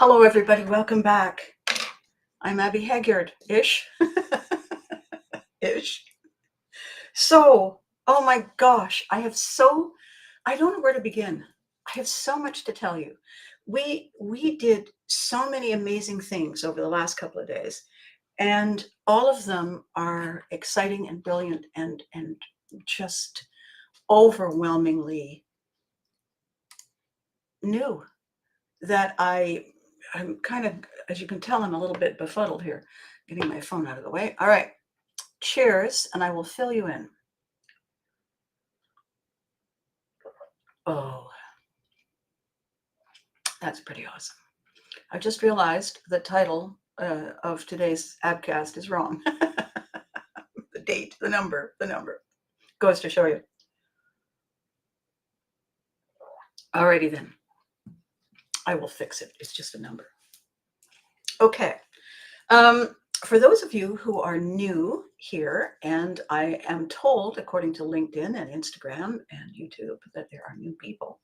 Hello, everybody. Welcome back. I'm Abby Haggard-ish. Ish. So, oh my gosh, I don't know where to begin. I have so much to tell you. We did so many amazing things over the last couple of days, and all of them are exciting and brilliant and just overwhelmingly new that I'm kind of, as you can tell, I'm a little bit befuddled here. Getting my phone out of the way. All right. Cheers, and I will fill you in. Oh, that's pretty awesome. I just realized the title of today's ABCAST is wrong. The date, the number goes to show you. Alrighty then. I will fix it. It's just a number. Okay. For those of you who are new here, and I am told, according to LinkedIn and Instagram and YouTube, that there are new people.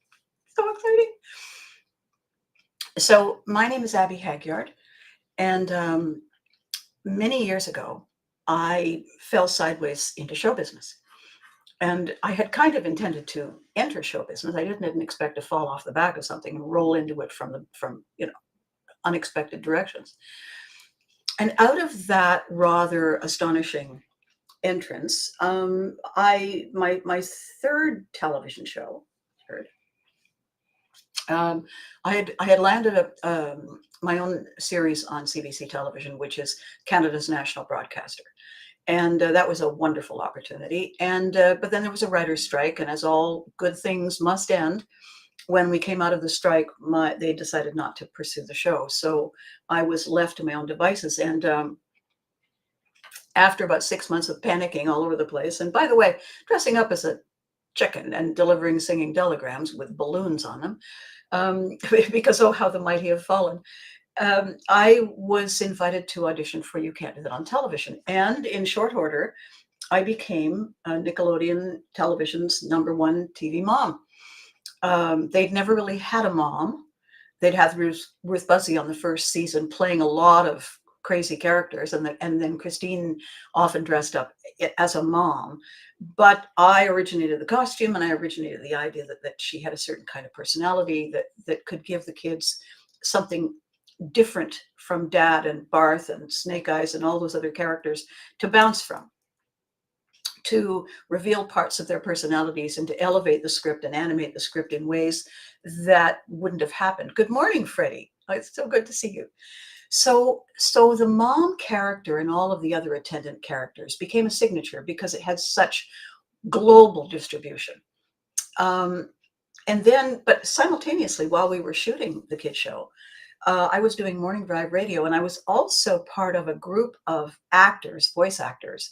So exciting. So my name is Abby Haggard, and many years ago, I fell sideways into show business. And I had kind of intended to enter show business. I didn't expect to fall off the back of something and roll into it from unexpected directions. And out of that rather astonishing entrance, my third television show, I had landed my own series on CBC television, which is Canada's national broadcaster. And that was a wonderful opportunity. But then there was a writer's strike, and as all good things must end, when we came out of the strike, they decided not to pursue the show. So I was left to my own devices. And after about 6 months of panicking all over the place, and by the way, dressing up as a chicken and delivering singing telegrams with balloons on them, because oh, how the mighty have fallen. I was invited to audition for You Can't Do That on Television. And in short order, I became Nickelodeon Television's #1 TV mom. They'd never really had a mom. They'd had Ruth Buzzy on the first season playing a lot of crazy characters, and then Christine often dressed up as a mom. But I originated the costume, and I originated the idea that she had a certain kind of personality that could give the kids something different from Dad and Barth and Snake Eyes and all those other characters to bounce from, to reveal parts of their personalities and to elevate the script and animate the script in ways that wouldn't have happened. Good morning, Freddie. It's so good to see you. So the mom character and all of the other attendant characters became a signature because it had such global distribution. But simultaneously, while we were shooting the kids show, I was doing morning drive radio, and I was also part of a group of actors, voice actors,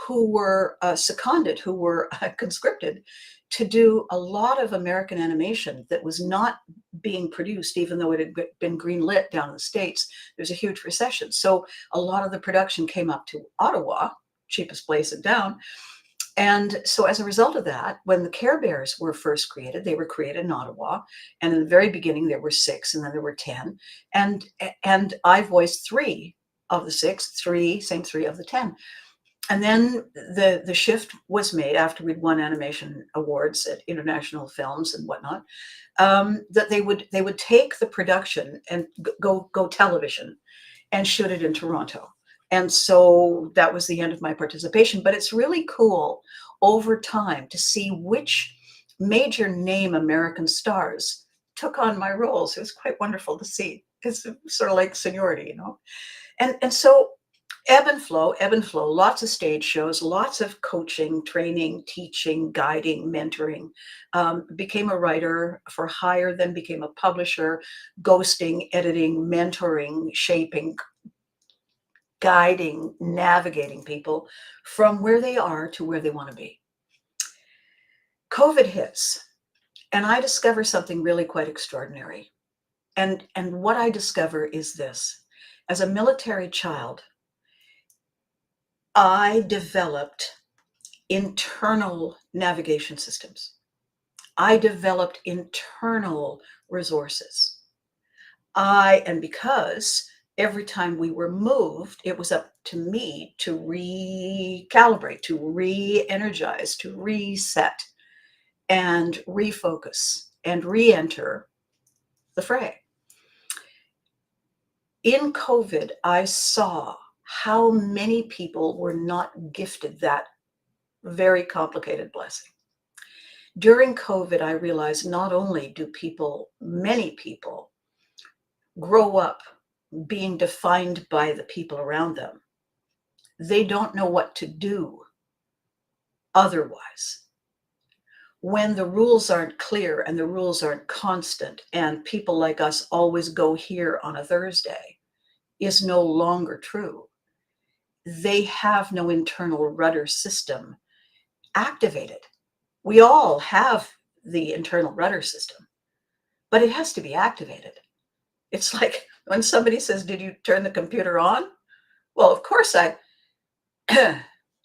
who were seconded, who were conscripted to do a lot of American animation that was not being produced, even though it had been greenlit down in the States. There's a huge recession. So a lot of the production came up to Ottawa, cheapest place in town. And so as a result of that, when the Care Bears were first created, they were created in Ottawa. And in the very beginning, there were 6, and then there were 10. And I voiced 3 of the 6, 3 of the 10. And then the shift was made after we'd won animation awards at international films and whatnot, that they would take the production and go television and shoot it in Toronto. And so that was the end of my participation. But it's really cool over time to see which major name American stars took on my roles. It was quite wonderful to see. It's sort of like seniority, And so ebb and flow, lots of stage shows, lots of coaching, training, teaching, guiding, mentoring. Became a writer for hire, then became a publisher, ghosting, editing, mentoring, shaping, guiding, navigating people from where they are to where they want to be. COVID hits, and I discover something really quite extraordinary. And what I discover is this. As a military child, I developed internal navigation systems. I developed internal resources. And because every time we were moved, it was up to me to recalibrate, to re-energize, to reset and refocus and re-enter the fray. In COVID, I saw how many people were not gifted that very complicated blessing. During COVID, I realized not only do many people grow up being defined by the people around them, they don't know what to do otherwise. When the rules aren't clear and the rules aren't constant, and people like us always go here on a Thursday is no longer true. They have no internal rudder system activated. We all have the internal rudder system, but it has to be activated. It's like when somebody says, "Did you turn the computer on?" Well, of course I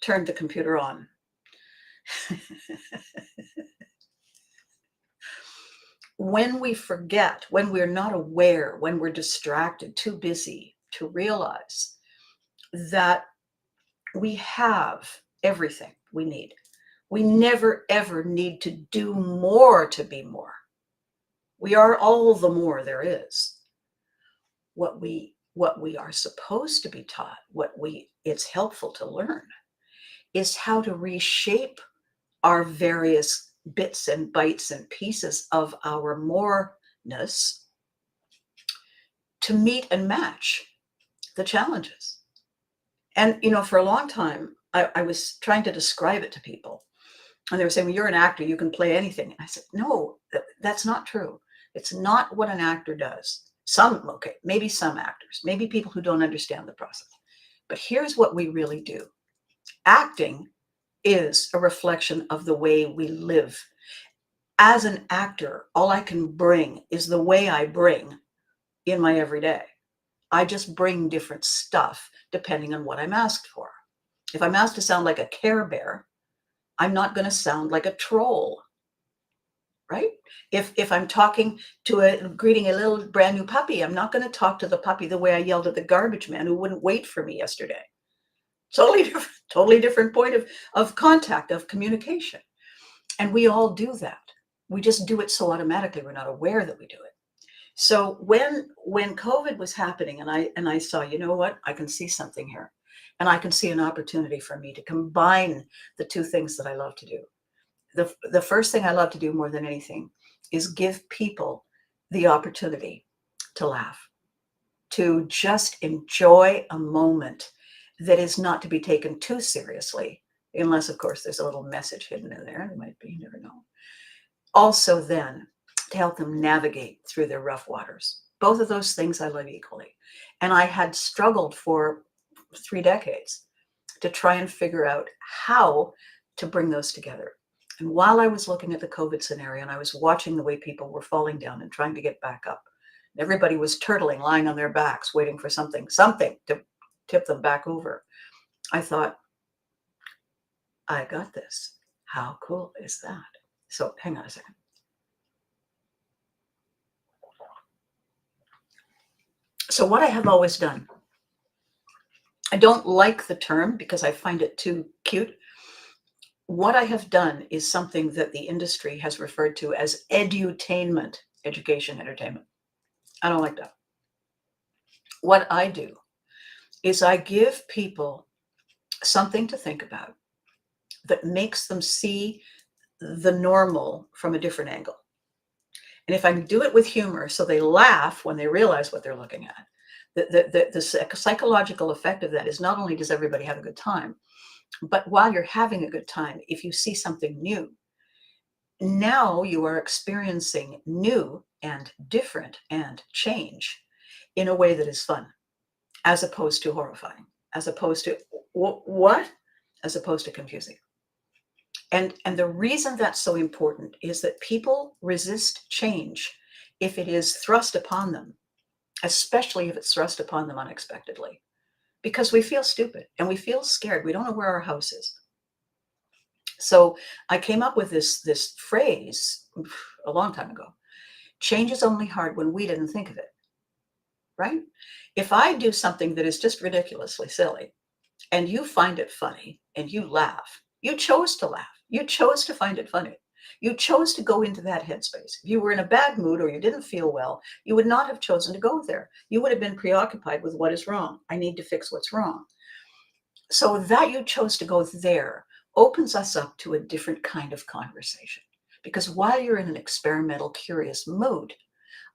turned the computer on. When we forget, when we're not aware, when we're distracted, too busy to realize that we have everything we need. We never ever need to do more to be more. We are all the more there is. What we are supposed to be taught, it's helpful to learn, is how to reshape our various bits and bytes and pieces of our moreness to meet and match the challenges. And, for a long time, I was trying to describe it to people. And they were saying, "Well, you're an actor, you can play anything." And I said, "No, that's not true. It's not what an actor does." Okay, maybe some actors, maybe people who don't understand the process. But here's what we really do. Acting is a reflection of the way we live. As an actor, all I can bring is the way I bring in my everyday. I just bring different stuff depending on what I'm asked for. If I'm asked to sound like a Care Bear, I'm not going to sound like a troll, right? If I'm greeting a little brand new puppy, I'm not going to talk to the puppy the way I yelled at the garbage man who wouldn't wait for me yesterday. Totally different point of contact, of communication. And we all do that. We just do it so automatically, we're not aware that we do it. So when COVID was happening and I saw, you know what, I can see something here. And I can see an opportunity for me to combine the two things that I love to do. The first thing I love to do more than anything is give people the opportunity to laugh, to just enjoy a moment that is not to be taken too seriously, unless, of course, there's a little message hidden in there. There might be, you never know. Also, then, to help them navigate through their rough waters. Both of those things I love equally. And I had struggled for 3 decades to try and figure out how to bring those together. And while I was looking at the COVID scenario and I was watching the way people were falling down and trying to get back up, everybody was turtling, lying on their backs, waiting for something to tip them back over. I thought, I got this. How cool is that? So hang on a second. So what I have always done, I don't like the term because I find it too cute. What I have done is something that the industry has referred to as edutainment, education, entertainment. I don't like that. What I do is I give people something to think about that makes them see the normal from a different angle. And if I can do it with humor so they laugh when they realize what they're looking at, the psychological effect of that is not only does everybody have a good time, but while you're having a good time, if you see something new, now you are experiencing new and different and change in a way that is fun, as opposed to horrifying, as opposed to what? As opposed to confusing. And the reason that's so important is that people resist change if it is thrust upon them, especially if it's thrust upon them unexpectedly, because we feel stupid and we feel scared. We don't know where our house is. So I came up with this phrase a long time ago. Change is only hard when we didn't think of it. right? If I do something that is just ridiculously silly and you find it funny and you laugh, you chose to laugh. You chose to find it funny. You chose to go into that headspace. If you were in a bad mood or you didn't feel well, you would not have chosen to go there. You would have been preoccupied with what is wrong. I need to fix what's wrong. So that you chose to go there opens us up to a different kind of conversation. Because while you're in an experimental, curious mood,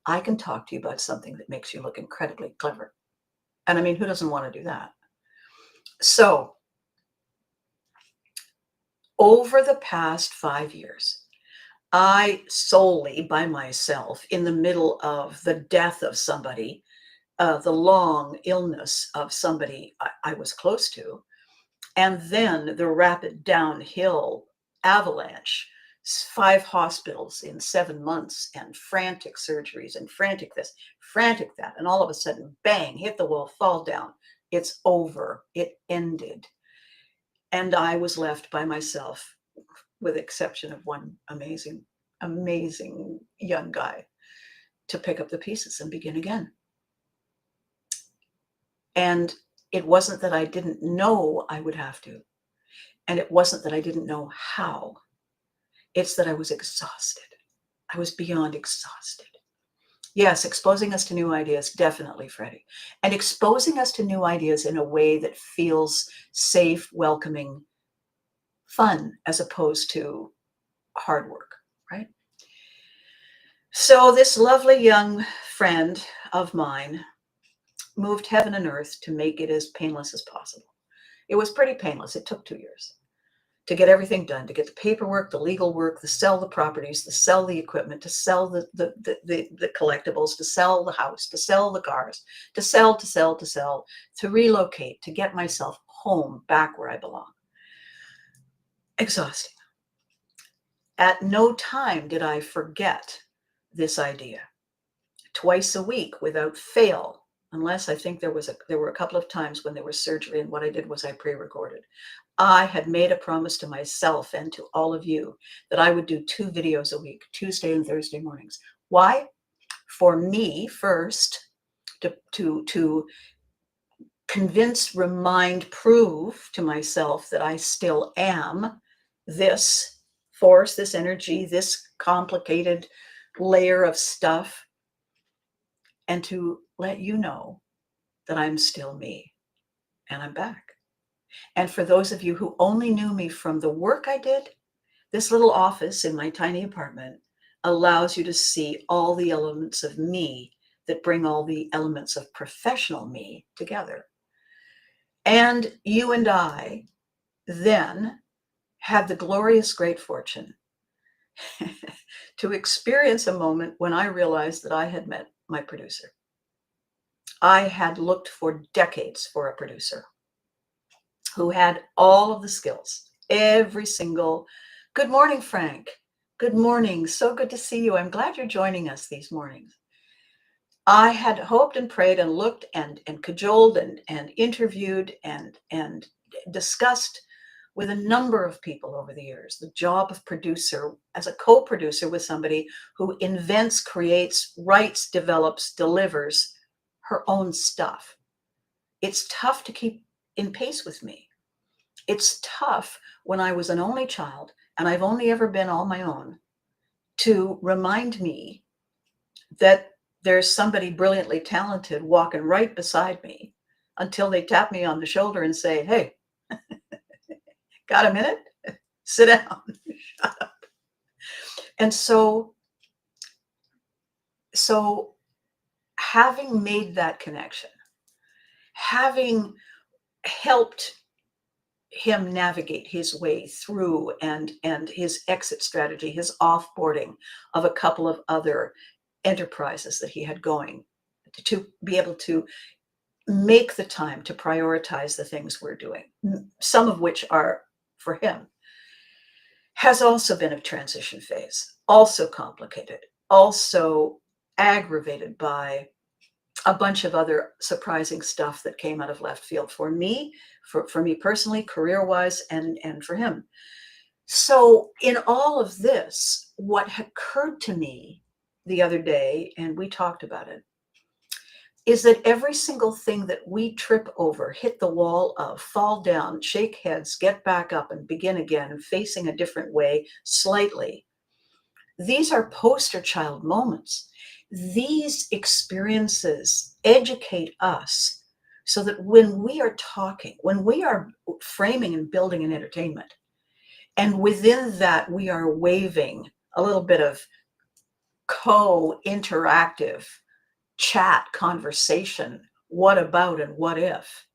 I can talk to you about something that makes you look incredibly clever. And I mean, who doesn't want to do that? So over the past 5 years, I solely by myself, in the middle of the death of somebody, the long illness of somebody I was close to, and then the rapid downhill avalanche, 5 hospitals in 7 months, and frantic surgeries, and frantic this, frantic that. And all of a sudden, bang, hit the wall, fall down. It's over. It ended. And I was left by myself, with the exception of one amazing, amazing young guy, to pick up the pieces and begin again. And it wasn't that I didn't know I would have to. And it wasn't that I didn't know how. It's that I was exhausted. I was beyond exhausted. Yes, exposing us to new ideas, definitely, Freddie. And exposing us to new ideas in a way that feels safe, welcoming, fun, as opposed to hard work, right? So this lovely young friend of mine moved heaven and earth to make it as painless as possible. It was pretty painless. It took 2 years to get everything done, to get the paperwork, the legal work, to sell the properties, to sell the equipment, to sell the collectibles, to sell the house, to sell the cars, to sell, to relocate, to get myself home, back where I belong. Exhausting. At no time did I forget this idea. Twice a week without fail, unless I think there were a couple of times when there was surgery, and what I did was I pre-recorded. I had made a promise to myself and to all of you that I would do 2 videos a week, Tuesday and Thursday mornings. Why? For me first, to convince, remind, prove to myself that I still am this force, this energy, this complicated layer of stuff, and to let you know that I'm still me and I'm back. And for those of you who only knew me from the work I did, this little office in my tiny apartment allows you to see all the elements of me that bring all the elements of professional me together. And you and I then had the glorious great fortune to experience a moment when I realized that I had met my producer. I had looked for decades for a producer who had all of the skills, every single. Good morning, Frank. Good morning. So good to see you. I'm glad you're joining us these mornings. I had hoped and prayed and looked and cajoled and interviewed and discussed with a number of people over the years the job of producer as a co-producer with somebody who invents, creates, writes, develops, delivers her own stuff. It's tough to keep in pace with me. It's tough when I was an only child and I've only ever been on my own to remind me that there's somebody brilliantly talented walking right beside me until they tap me on the shoulder and say, hey, got a minute? Sit down. Shut up. And so having made that connection, having helped him navigate his way through and his exit strategy, his offboarding of a couple of other enterprises that he had going, to be able to make the time to prioritize the things we're doing, some of which are for him, has also been a transition phase, also complicated, also aggravated by a bunch of other surprising stuff that came out of left field for me, for me personally, career-wise, and for him. So in all of this, what occurred to me the other day, and we talked about it, is that every single thing that we trip over, hit the wall of, fall down, shake heads, get back up and begin again, facing a different way slightly, these are poster child moments. These experiences educate us so that when we are talking, when we are framing and building an entertainment, and within that we are waving a little bit of co-interactive chat conversation, what about and what if,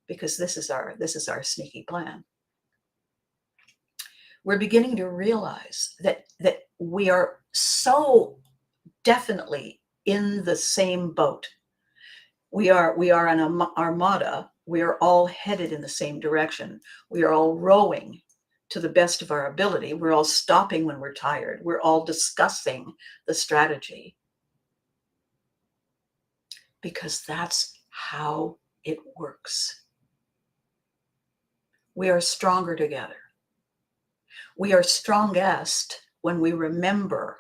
because this is our sneaky plan. We're beginning to realize that we are so definitely in the same boat. We are an armada. We are all headed in the same direction. We are all rowing to the best of our ability. We're all stopping when we're tired. We're all discussing the strategy, because that's how it works. We are stronger together. We are strongest when we remember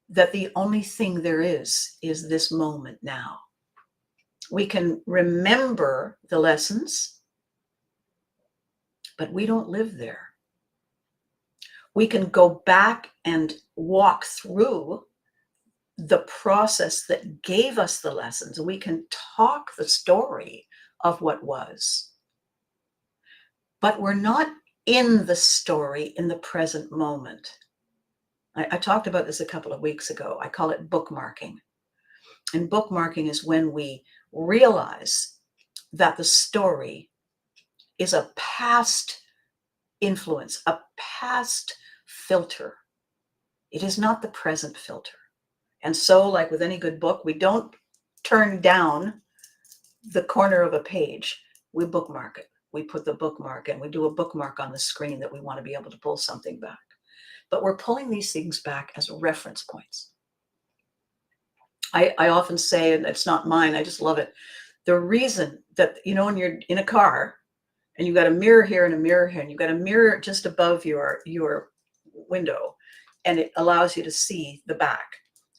that the only thing there is this moment now. We can remember the lessons, but we don't live there. We can go back and walk through the process that gave us the lessons. We can talk the story of what was, but we're not in the story in the present moment. I talked about this a couple of weeks ago. I call it bookmarking. And bookmarking is when we realize that the story is a past influence, a past filter. It is not the present filter. And so, like with any good book, we don't turn down the corner of a page. We bookmark it. We put the bookmark and we do a bookmark on the screen that we want to be able to pull something back. But we're pulling these things back as reference points. I often say, and it's not mine, I just love it. The reason that, when you're in a car and you've got a mirror here and a mirror here, and you've got a mirror just above your window, and it allows you to see the back.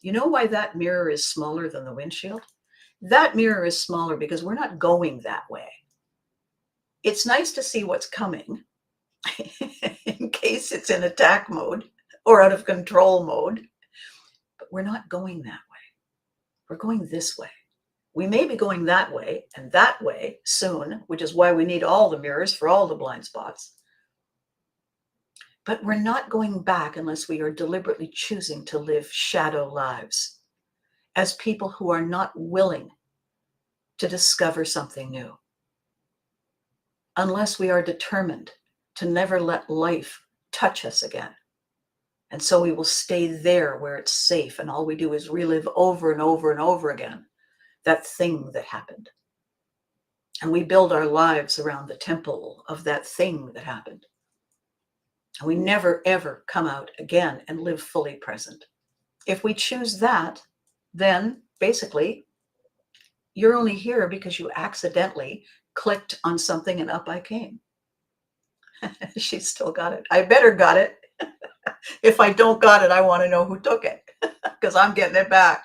You know why that mirror is smaller than the windshield? That mirror is smaller because we're not going that way. It's nice to see what's coming in case it's in attack mode or out of control mode, but we're not going that way. We're going this way. We may be going that way and that way soon, which is why we need all the mirrors for all the blind spots. But we're not going back unless we are deliberately choosing to live shadow lives as people who are not willing to discover something new. Unless we are determined to never let life touch us again. And so we will stay there where it's safe, and all we do is relive over and over and over again that thing that happened. And we build our lives around the temple of that thing that happened. And we never, ever come out again and live fully present. If we choose that, then basically you're only here because you accidentally clicked on something and up I came. She's still got it. I better got it. If I don't got it, I want to know who took it because I'm getting it back.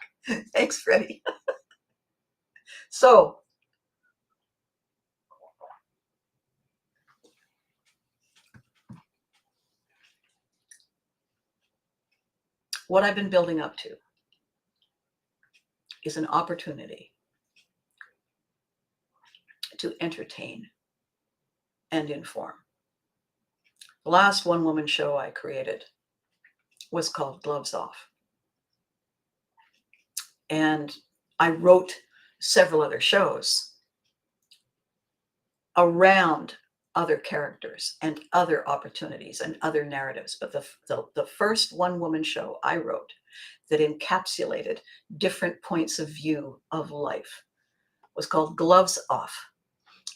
Thanks, Freddie. So, what I've been building up to is an opportunity to entertain and inform. The last one-woman show I created was called Gloves Off. And I wrote several other shows around other characters and other opportunities and other narratives. But the first one-woman show I wrote that encapsulated different points of view of life was called Gloves Off.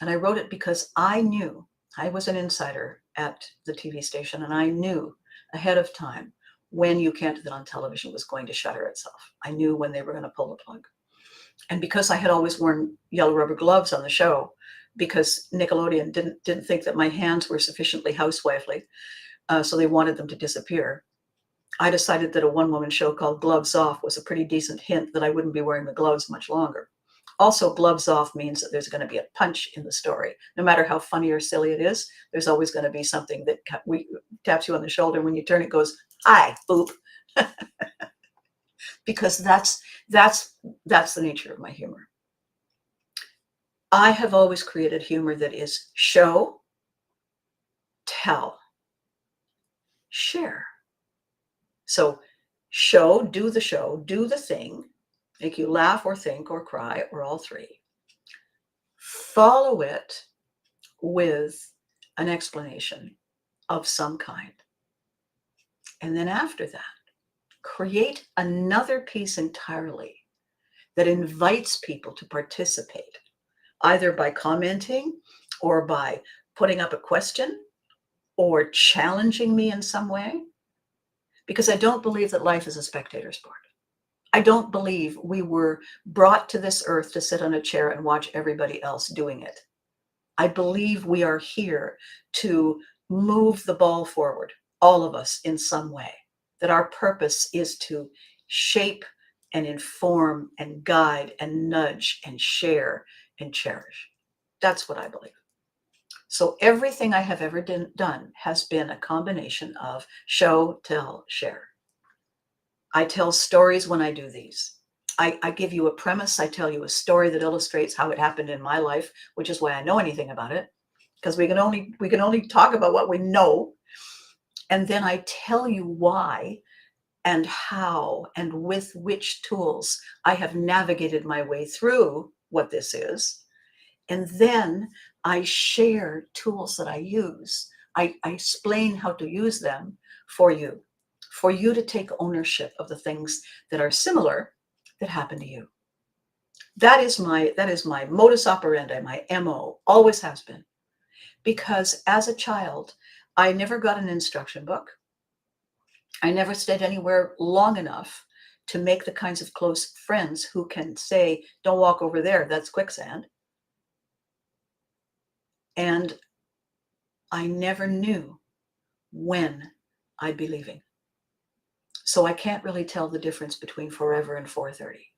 And I wrote it because I knew, I was an insider at the TV station, and I knew ahead of time when You Can't Do That on Television was going to shutter itself. I knew when they were going to pull the plug. And because I had always worn yellow rubber gloves on the show, because Nickelodeon didn't think that my hands were sufficiently housewifely, so they wanted them to disappear, I decided that a one-woman show called Gloves Off was a pretty decent hint that I wouldn't be wearing the gloves much longer. Also, gloves off means that there's going to be a punch in the story. No matter how funny or silly it is, there's always going to be something that taps you on the shoulder. When you turn, it goes, "Hi, boop," because that's the nature of my humor. I have always created humor that is show, tell, share. So do the show, do the thing, make you laugh or think or cry or all three. Follow it with an explanation of some kind. And then after that, create another piece entirely that invites people to participate, either by commenting or by putting up a question or challenging me in some way. Because I don't believe that life is a spectator sport. I don't believe we were brought to this earth to sit on a chair and watch everybody else doing it. I believe we are here to move the ball forward, all of us in some way, that our purpose is to shape and inform and guide and nudge and share and cherish. That's what I believe. So everything I have ever done has been a combination of show, tell, share. I tell stories when I do these. I give you a premise. I tell you a story that illustrates how it happened in my life, which is why I know anything about it, because we can only talk about what we know. And then I tell you why and how and with which tools I have navigated my way through what this is. And then I share tools that I use. I explain how to use them for you to take ownership of the things that are similar that happen to you. That is my modus operandi, my MO, always has been. Because as a child, I never got an instruction book. I never stayed anywhere long enough to make the kinds of close friends who can say, "Don't walk over there, that's quicksand." And I never knew when I'd be leaving. So I can't really tell the difference between forever and 4:30.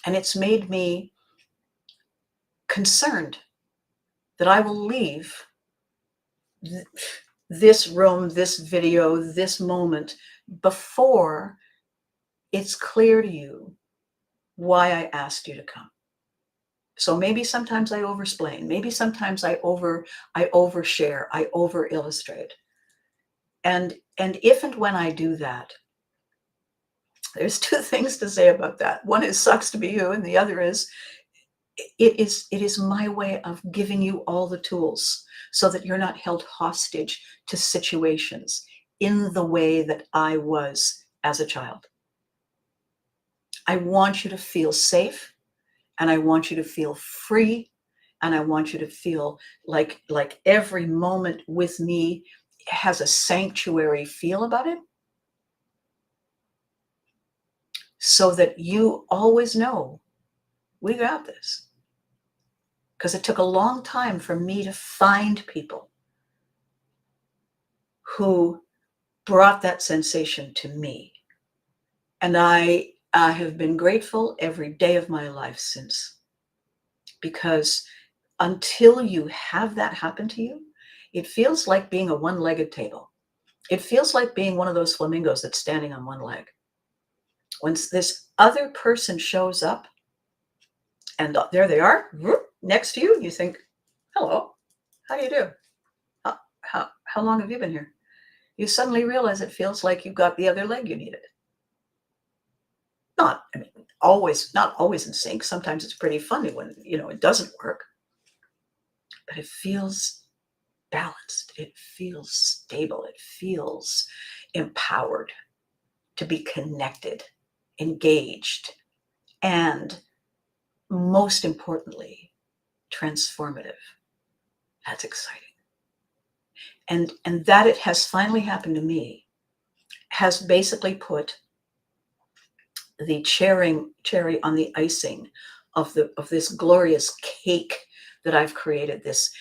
And it's made me concerned that I will leave this room, this video, this moment before it's clear to you why I asked you to come. So maybe sometimes I oversplain. Maybe sometimes I overshare, I over illustrate. And if and when I do that, there's two things to say about that. One is sucks to be you, and the other is it is my way of giving you all the tools so that you're not held hostage to situations in the way that I was as a child. I want you to feel safe, and I want you to feel free, and I want you to feel like every moment with me has a sanctuary feel about it, so that you always know we got this. Because it took a long time for me to find people who brought that sensation to me. And I have been grateful every day of my life since. Because until you have that happen to you, it feels like being a one-legged table. It feels like being one of those flamingos that's standing on one leg. When this other person shows up and there they are next to you, you think, "Hello, how do you do? How long have you been here?" You suddenly realize it feels like you got the other leg you needed. Not always in sync. Sometimes it's pretty funny when it doesn't work, but it feels balanced. It feels stable. It feels empowered to be connected, engaged, and most importantly, transformative. That's exciting. And that it has finally happened to me has basically put the cherry on the icing of this glorious cake that I've created, this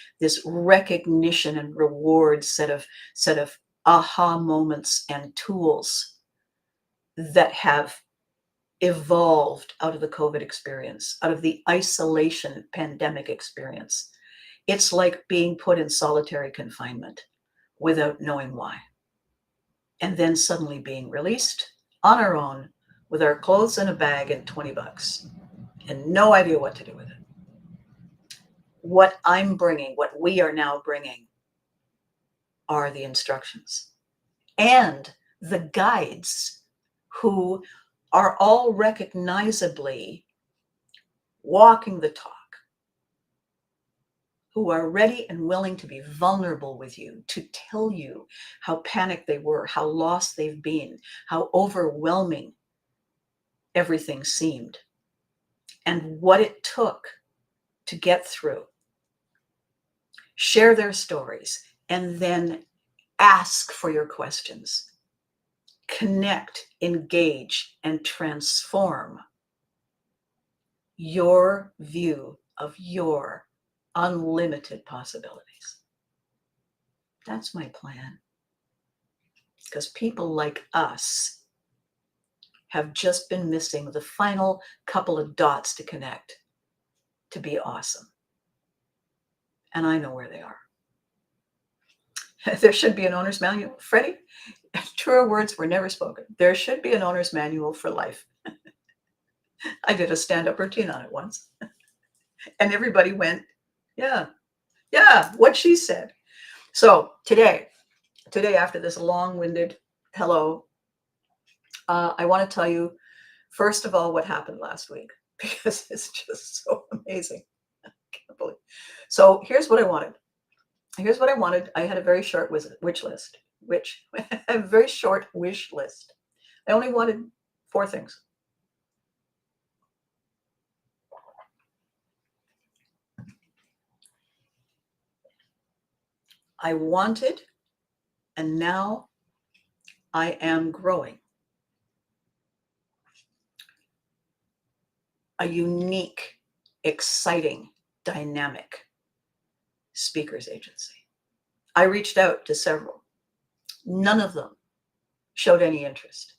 recognition and reward set of aha moments and tools that have evolved out of the COVID experience, out of the isolation pandemic experience. It's like being put in solitary confinement without knowing why. And then suddenly being released on our own with our clothes in a bag and $20 and no idea what to do with it. What I'm bringing, what we are now bringing, are the instructions and the guides who are all recognizably walking the talk, who are ready and willing to be vulnerable with you, to tell you how panicked they were, how lost they've been, how overwhelming everything seemed, and what it took to get through. Share their stories, and then ask for your questions. Connect, engage, and transform your view of your unlimited possibilities. That's my plan. Because people like us have just been missing the final couple of dots to connect to be awesome. And I know where they are. There should be an owner's manual. Freddie, truer words were never spoken. There should be an owner's manual for life. I did a stand-up routine on it once. And everybody went, yeah, what she said. So today after this long-winded hello, I want to tell you, first of all, what happened last week, because it's just so amazing. I can't believe. So here's what I wanted. I had a very short wish list. A very short wish list. I only wanted 4 things. I wanted, and now I am growing, a unique, exciting, dynamic speakers agency. I reached out to several. None of them showed any interest.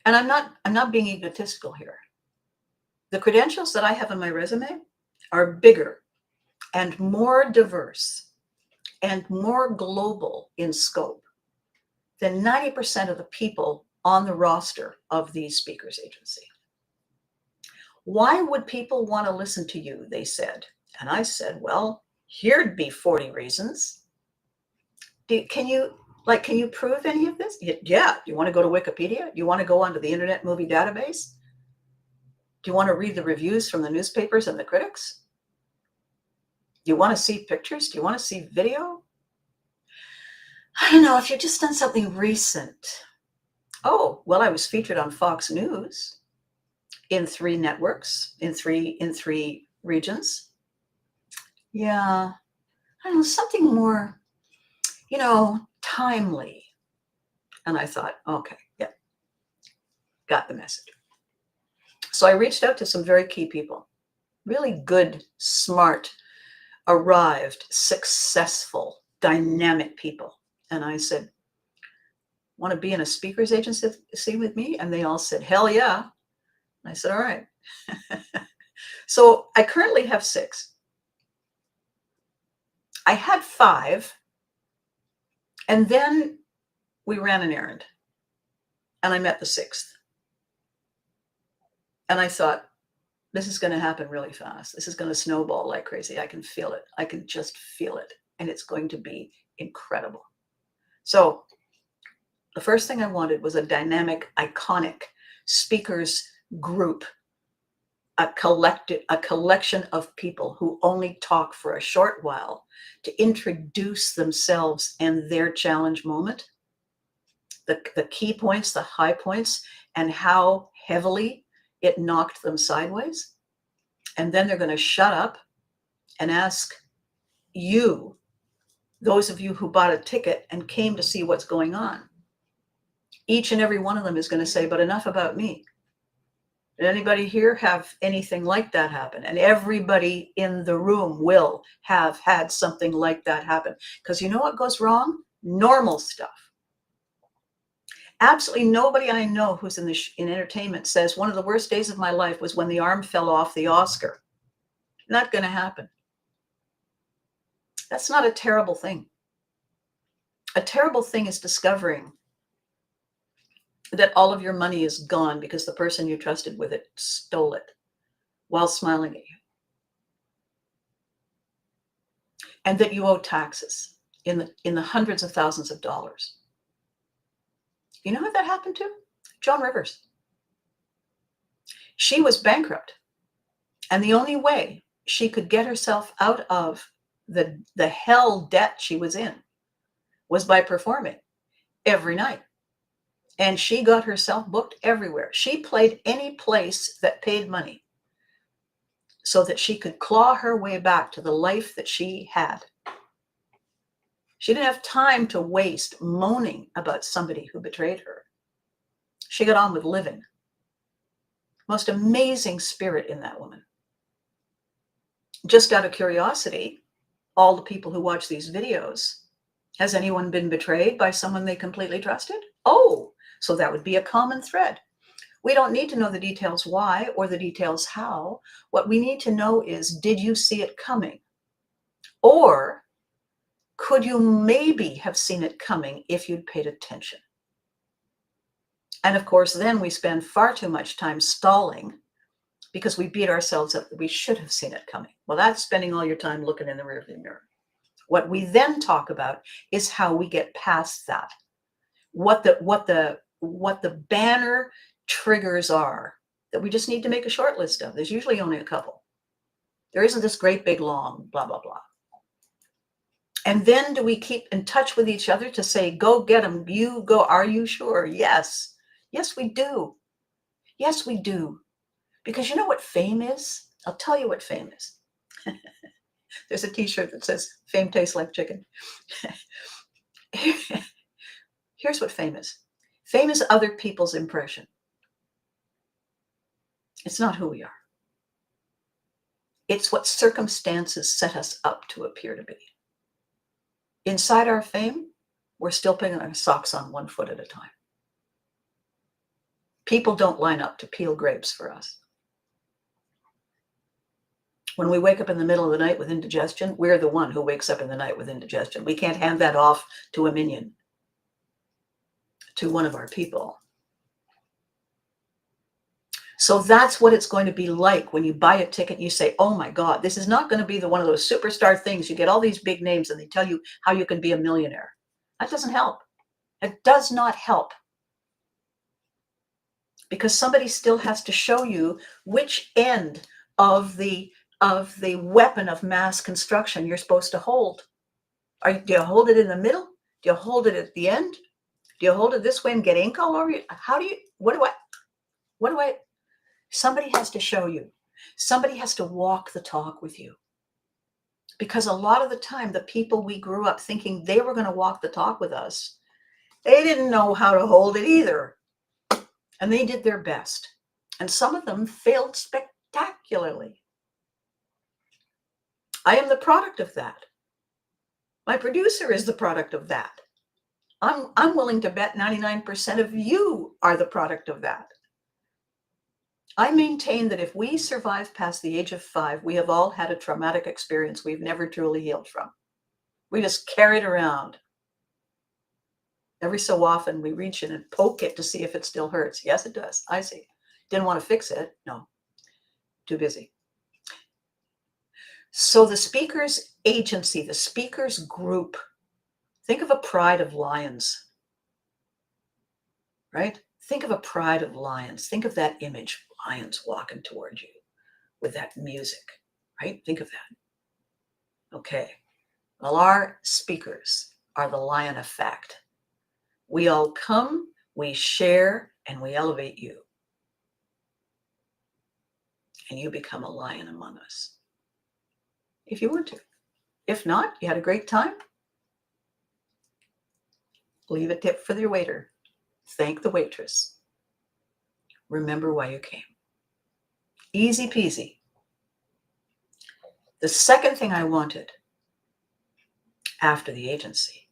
And I'm not being egotistical here. The credentials that I have on my resume are bigger and more diverse and more global in scope than 90% of the people on the roster of the speakers agency. Why would people want to listen to you, they said. And I said, well, here'd be 40 reasons. Can you prove any of this? Yeah. Do you want to go to Wikipedia? Do you want to go onto the Internet Movie Database? Do you want to read the reviews from the newspapers and the critics? Do you want to see pictures? Do you want to see video? I don't know, if you've just done something recent. Oh, well, I was featured on Fox News in 3 networks, in three regions. Yeah, I don't know, something more, timely. And I thought, okay, yeah, got the message. So I reached out to some very key people, really good, smart, arrived, successful, dynamic people. And I said, want to be in a speakers agency with me? And they all said, hell yeah. And I said, all right. So I currently have 6. I had 5. And then we ran an errand. And I met the 6th. And I thought, this is going to happen really fast. This is going to snowball like crazy. I can feel it. I can just feel it. And it's going to be incredible. So the first thing I wanted was a dynamic, iconic speakers group, a collection of people who only talk for a short while to introduce themselves and their challenge moment, the key points, the high points, and how heavily it knocked them sideways. And then they're going to shut up and ask you, those of you who bought a ticket and came to see what's going on. Each and every one of them is going to say, but enough about me. Did anybody here have anything like that happen? And everybody in the room will have had something like that happen. Because you know what goes wrong? Normal stuff. Absolutely nobody I know who's in entertainment says one of the worst days of my life was when the arm fell off the Oscar. Not going to happen. That's not a terrible thing. A terrible thing is discovering that all of your money is gone because the person you trusted with it stole it while smiling at you. And that you owe taxes in the hundreds of thousands of dollars. You know who that happened to? Joan Rivers. She was bankrupt. And the only way she could get herself out of the hell debt she was in was by performing every night. And she got herself booked everywhere. She played any place that paid money so that she could claw her way back to the life that she had. She didn't have time to waste moaning about somebody who betrayed her. She got on with living. Most amazing spirit in that woman. Just out of curiosity, all the people who watch these videos, has anyone been betrayed by someone they completely trusted? Oh, so that would be a common thread. We don't need to know the details why or the details how. What we need to know is, did you see it coming? Or could you maybe have seen it coming if you'd paid attention? And of course, then we spend far too much time stalling because we beat ourselves up that we should have seen it coming. Well, that's spending all your time looking in the rearview mirror. What we then talk about is how we get past that. What the banner triggers are that we just need to make a short list of. There's usually only a couple. There isn't this great big long blah, blah, blah. And then do we keep in touch with each other to say, go get them, you go, are you sure? Yes. Yes, we do. Yes, we do. Because you know what fame is? I'll tell you what fame is. There's a t-shirt that says, fame tastes like chicken. Here's what fame is. Fame is other people's impression. It's not who we are. It's what circumstances set us up to appear to be. Inside our fame, we're still putting our socks on one foot at a time. People don't line up to peel grapes for us. When we wake up in the middle of the night with indigestion, we're the one who wakes up in the night with indigestion. We can't hand that off to a minion, to one of our people. So that's what it's going to be like when you buy a ticket and you say, oh my God, this is not going to be one of those superstar things. You get all these big names and they tell you how you can be a millionaire. That doesn't help. It does not help. Because somebody still has to show you which end of the weapon of mass construction you're supposed to hold. Do you hold it in the middle? Do you hold it at the end? Do you hold it this way and get ink all over you? What do I, somebody has to show you. Somebody has to walk the talk with you. Because a lot of the time, the people we grew up thinking they were going to walk the talk with us, they didn't know how to hold it either. And they did their best. And some of them failed spectacularly. I am the product of that. My producer is the product of that. I'm willing to bet 99% of you are the product of that. I maintain that if we survive past the age of 5, we have all had a traumatic experience we've never truly healed from. We just carry it around. Every so often we reach in and poke it to see if it still hurts. Yes, it does. I see. Didn't want to fix it. No, too busy. So the speaker's agency, the speaker's group, think of a pride of lions, right? Think of a pride of lions. Think of that image, lions walking toward you with that music, right? Think of that. Okay. Well, our speakers are the lion effect. We all come, we share, and we elevate you. And you become a lion among us. If you want to. If not, you had a great time. Leave a tip for your waiter. Thank the waitress. Remember why you came. Easy peasy. The second thing I wanted after the agency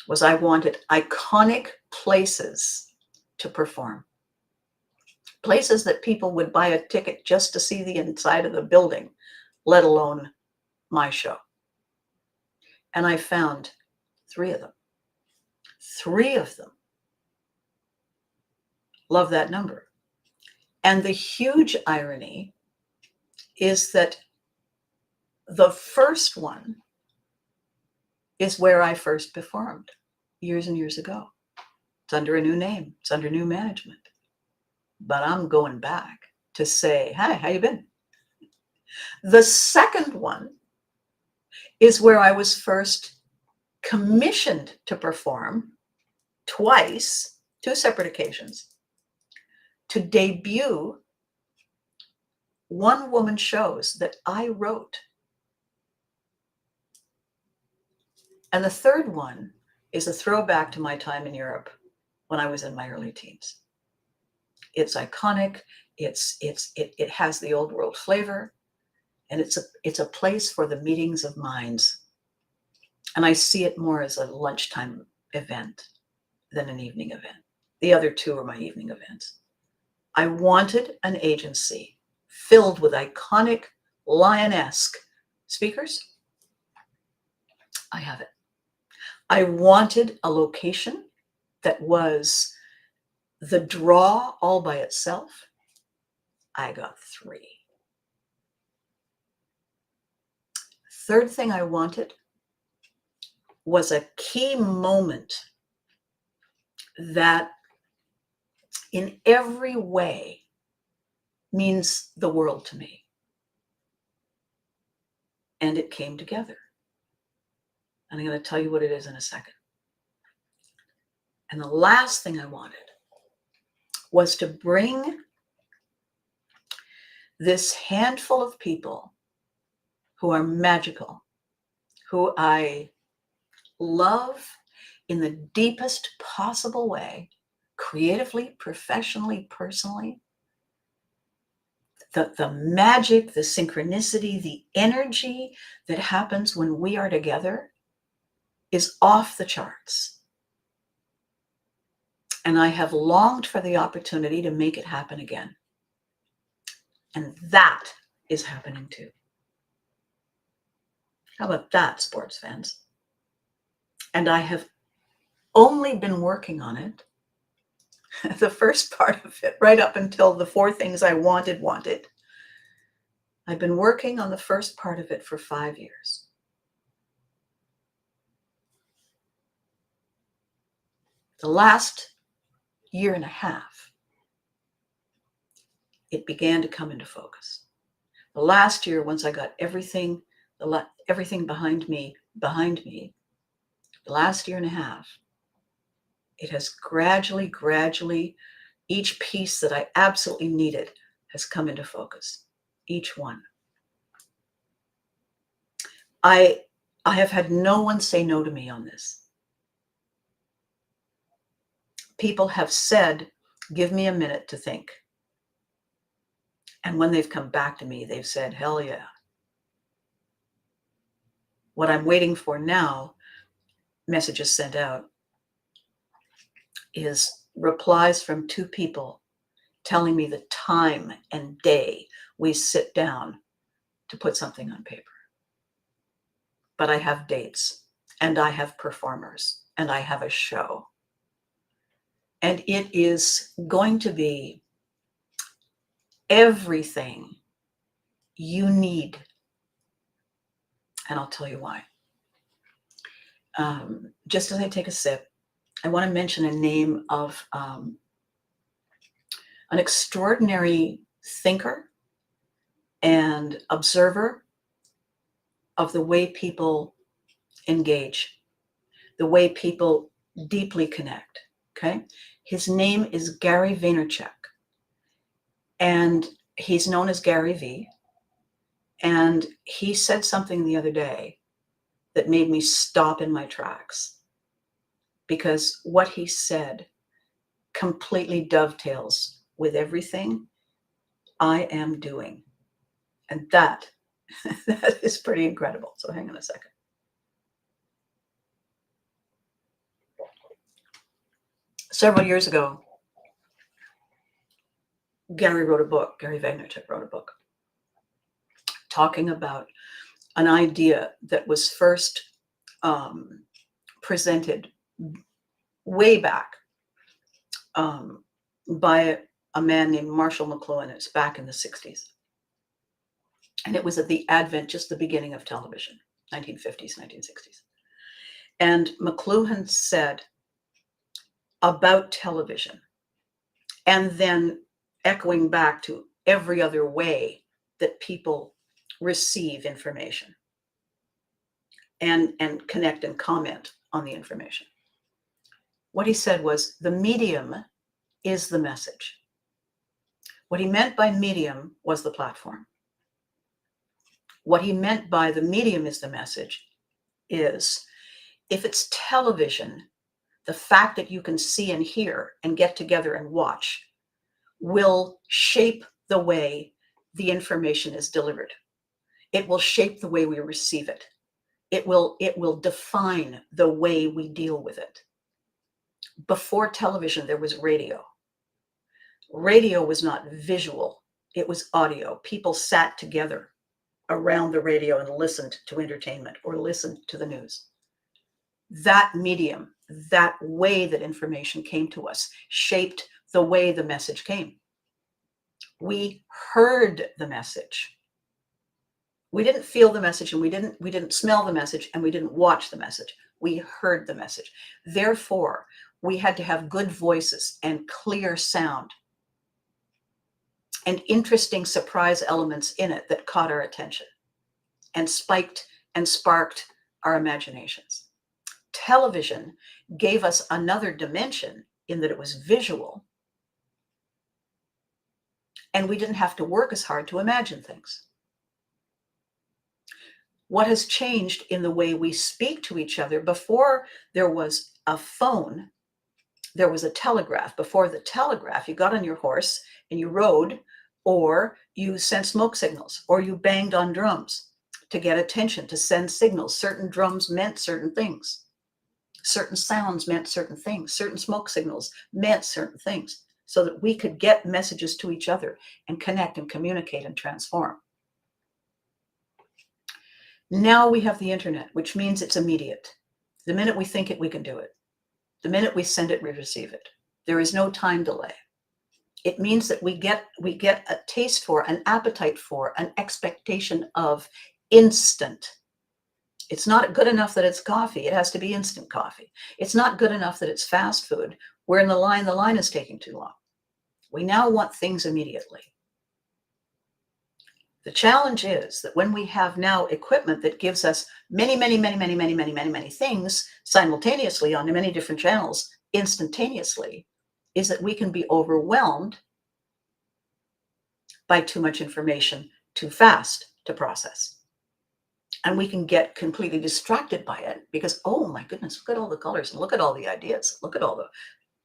was I wanted iconic places to perform. Places that people would buy a ticket just to see the inside of the building, let alone my show. And I found 3 of them. 3 of them. Love that number. And the huge irony is that the first one is where I first performed years and years ago. It's under a new name. It's under new management. But I'm going back to say, hi, how you been? The second one is where I was first commissioned to perform twice, 2 separate occasions, to debut one-woman shows that I wrote. And the third one is a throwback to my time in Europe when I was in my early teens. It's iconic. It has the old world flavor, and it's a place for the meetings of minds. And I see it more as a lunchtime event than an evening event. The other 2 are my evening events. I wanted an agency filled with iconic lionesque speakers. I have it. I wanted a location that was the draw all by itself. I got 3. Third thing I wanted was a key moment that in every way means the world to me. And it came together. And I'm going to tell you what it is in a second. And the last thing I wanted was to bring this handful of people who are magical, who I love in the deepest possible way, creatively, professionally, personally. The magic, the synchronicity, the energy that happens when we are together is off the charts. And I have longed for the opportunity to make it happen again. And that is happening too. How about that, sports fans? And I have only been working on it, the first part of it, right up until the 4 things I wanted. I've been working on the first part of it for 5 years. The last year and a half, it began to come into focus. The last year, once I got everything behind me, the last year and a half, it has gradually, each piece that I absolutely needed has come into focus. Each one. I have had no one say no to me on this. People have said, give me a minute to think. And when they've come back to me, they've said, hell yeah. What I'm waiting for now, messages sent out, is replies from 2 people telling me the time and day we sit down to put something on paper. But I have dates, and I have performers, and I have a show. And it is going to be everything you need. And I'll tell you why. Just as I take a sip, I want to mention a name of an extraordinary thinker and observer of the way people engage, the way people deeply connect. Okay. His name is Gary Vaynerchuk, and he's known as Gary V. And he said something the other day that made me stop in my tracks, because what he said completely dovetails with everything I am doing. And that is pretty incredible. So hang on a second. Several years ago, Gary Vaynerchuk wrote a book talking about an idea that was first presented way back by a man named Marshall McLuhan. It's back in the 60s. And it was at the advent, just the beginning of television, 1950s, 1960s. And McLuhan said about television, and then echoing back to every other way that people receive information and connect and comment on the information. What he said was, the medium is the message. What he meant by medium was the platform. What he meant by the medium is the message is, if it's television, the fact that you can see and hear and get together and watch will shape the way the information is delivered. It will shape the way we receive it. It will define the way we deal with it. Before television, there was radio. Radio was not visual, it was audio. People sat together around the radio and listened to entertainment or listened to the news. That medium, that way that information came to us, shaped the way the message came. We heard the message. We didn't feel the message, and we didn't smell the message, and we didn't watch the message. We heard the message. Therefore, we had to have good voices and clear sound and interesting surprise elements in it that caught our attention and spiked and sparked our imaginations. Television gave us another dimension in that it was visual, and we didn't have to work as hard to imagine things. What has changed in the way we speak to each other? Before there was a phone, there was a telegraph. Before the telegraph, you got on your horse and you rode, or you sent smoke signals, or you banged on drums to get attention, to send signals. Certain drums meant certain things. Certain sounds meant certain things. Certain smoke signals meant certain things, so that we could get messages to each other and connect and communicate and transform. Now we have the internet, which means it's immediate. The minute we think it, we can do it. The minute we send it, we receive it. There is no time delay. It means that we get a taste for, an appetite for, an expectation of instant. It's not good enough that it's coffee. It has to be instant coffee. It's not good enough that it's fast food. We're in the line is taking too long. We now want things immediately. The challenge is that when we have now equipment that gives us many things simultaneously on many different channels instantaneously, is that we can be overwhelmed by too much information too fast to process. And we can get completely distracted by it because, oh my goodness, look at all the colors and look at all the ideas. Look at all the,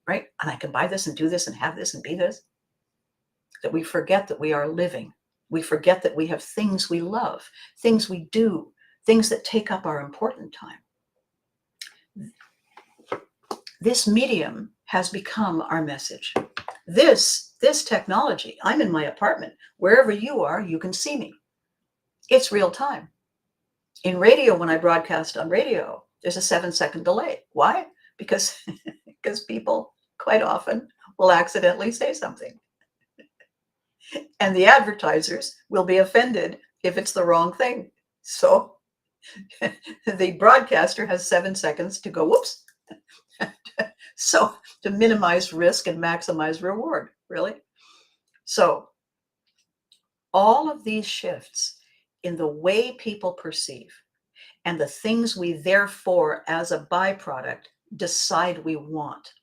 right? And I can buy this and do this and have this and be this. That we forget that we are living. We forget that we have things we love, things we do, things that take up our important time. This medium has become our message. This technology, I'm in my apartment. Wherever you are, you can see me. It's real time. In radio, when I broadcast on radio, there's a 7-second delay. Why? Because people quite often will accidentally say something. And the advertisers will be offended if it's the wrong thing. So the broadcaster has 7 seconds to go, whoops. So to minimize risk and maximize reward, really. So all of these shifts in the way people perceive and the things we therefore, as a byproduct, decide we want.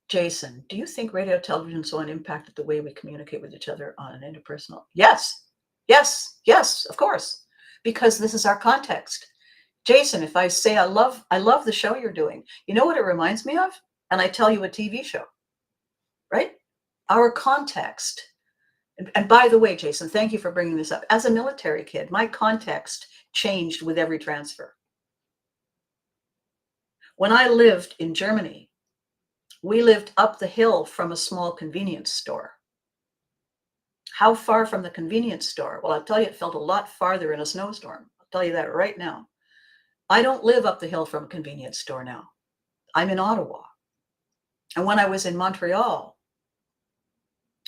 Jason, do you think radio, television, and so on impacted the way we communicate with each other on an interpersonal? Yes, of course, because this is our context. Jason, if I say I love the show you're doing, you know what it reminds me of? And I tell you a TV show, right? Our context. And by the way, Jason, thank you for bringing this up. As a military kid, my context changed with every transfer. When I lived in Germany, We lived up the hill from a small convenience store. How far from the convenience store? Well, I'll tell you, it felt a lot farther in a snowstorm. I'll tell you that right now. I don't live up the hill from a convenience store now. I'm in Ottawa. And when I was in Montreal,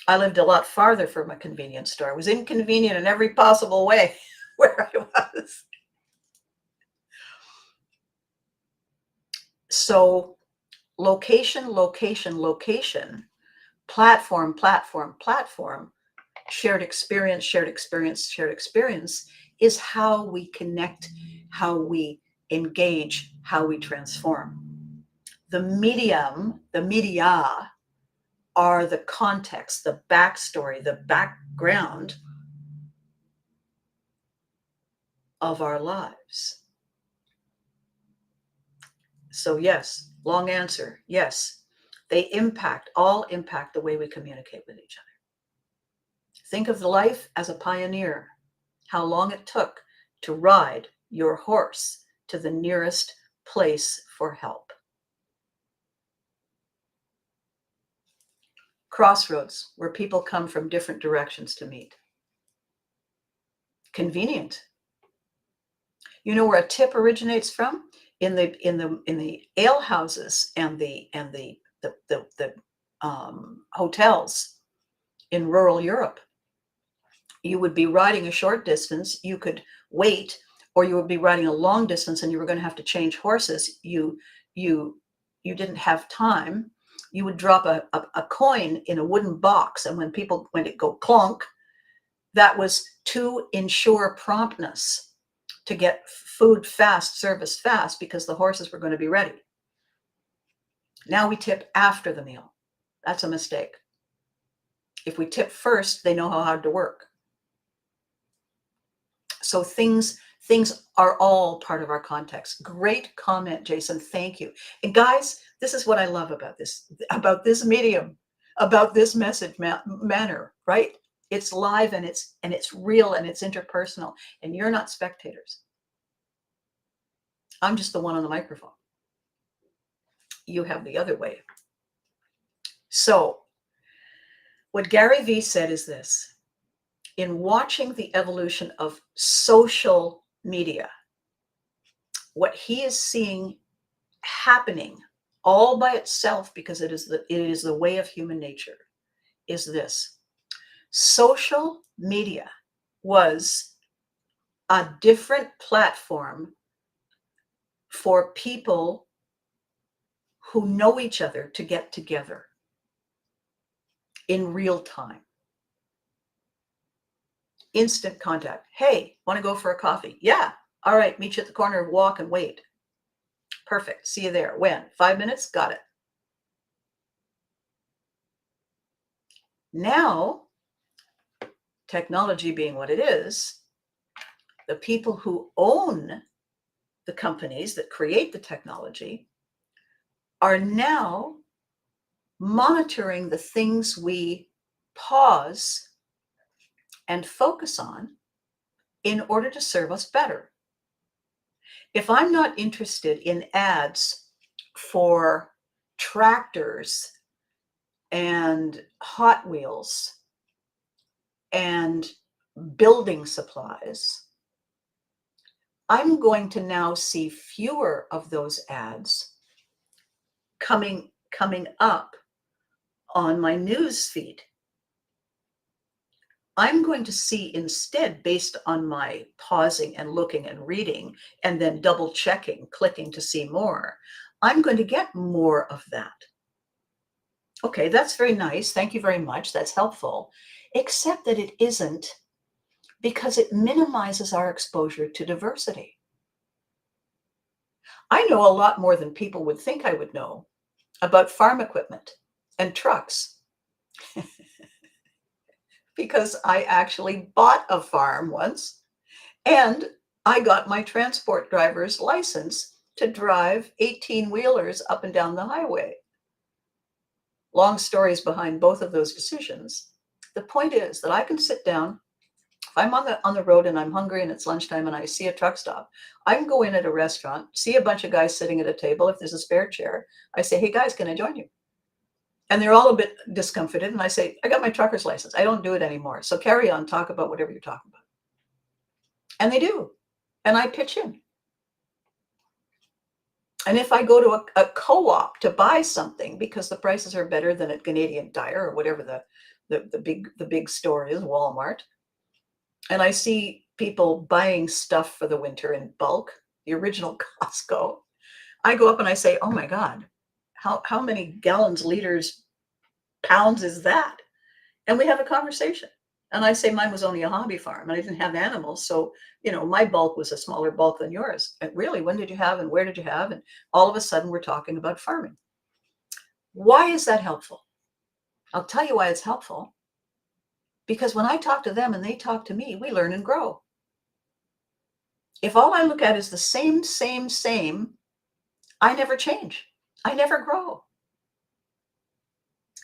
I lived a lot farther from a convenience store. It was inconvenient in every possible way where I was. So location, location, location, platform, platform, platform, shared experience, shared experience, shared experience is how we connect, how we engage, how we transform. The medium, the media are the context, the backstory, the background of our lives. So yes, long answer, yes, they all impact the way we communicate with each other. Think of life as a pioneer, how long it took to ride your horse to the nearest place for help. Crossroads, where people come from different directions to meet. Convenient. You know where a tip originates from? In the ale houses and the hotels in rural Europe. You would be riding a short distance, you could wait, or you would be riding a long distance and you were going to have to change horses. You didn't have time. You would drop a coin in a wooden box, and when it go clunk, that was to ensure promptness, to get food fast, service fast, because the horses were going to be ready. Now we tip after the meal. That's a mistake. If we tip first, they know how hard to work. So things are all part of our context. Great comment, Jason. Thank you. And guys, this is what I love about this medium, about this message manner, right? It's live and it's real and it's interpersonal, and you're not spectators. I'm just the one on the microphone. You have the other way. So what Gary Vee said is this: in watching the evolution of social media, what he is seeing happening all by itself, because it is the way of human nature, is this: social media was a different platform for people who know each other to get together in real time. Instant contact. Hey, want to go for a coffee? Yeah. All right, meet you at the corner, walk and wait. Perfect. See you there. When? 5 minutes? Got it. Now, technology being what it is, the people who own the companies that create the technology are now monitoring the things we pause and focus on in order to serve us better. If I'm not interested in ads for tractors and Hot Wheels and building supplies, I'm going to now see fewer of those ads coming up on my news feed. I'm going to see instead, based on my pausing and looking and reading and then double checking, clicking to see more, I'm going to get more of that. Okay, that's very nice. Thank you very much. That's helpful. Except that it isn't, because it minimizes our exposure to diversity. I know a lot more than people would think I would know about farm equipment and trucks. Because I actually bought a farm once, and I got my transport driver's license to drive 18-wheelers up and down the highway. Long stories behind both of those decisions. The point is that I can sit down. If I'm on the road and I'm hungry and it's lunchtime and I see a truck stop, I can go in at a restaurant, see a bunch of guys sitting at a table. If there's a spare chair, I say, hey guys, can I join you? And they're all a bit discomfited. And I say, I got my trucker's license. I don't do it anymore. So carry on, talk about whatever you're talking about. And they do. And I pitch in. And if I go to a co-op to buy something because the prices are better than at Canadian Tire or whatever the big store is, Walmart, and I see people buying stuff for the winter in bulk, the original Costco, I go up and I say, oh my God, how many gallons, liters, pounds is that? And we have a conversation. And I say mine was only a hobby farm and I didn't have animals. So, my bulk was a smaller bulk than yours. And really, when did you have and where did you have? And all of a sudden we're talking about farming. Why is that helpful? I'll tell you why it's helpful. Because when I talk to them and they talk to me, we learn and grow. If all I look at is the same, I never change. I never grow.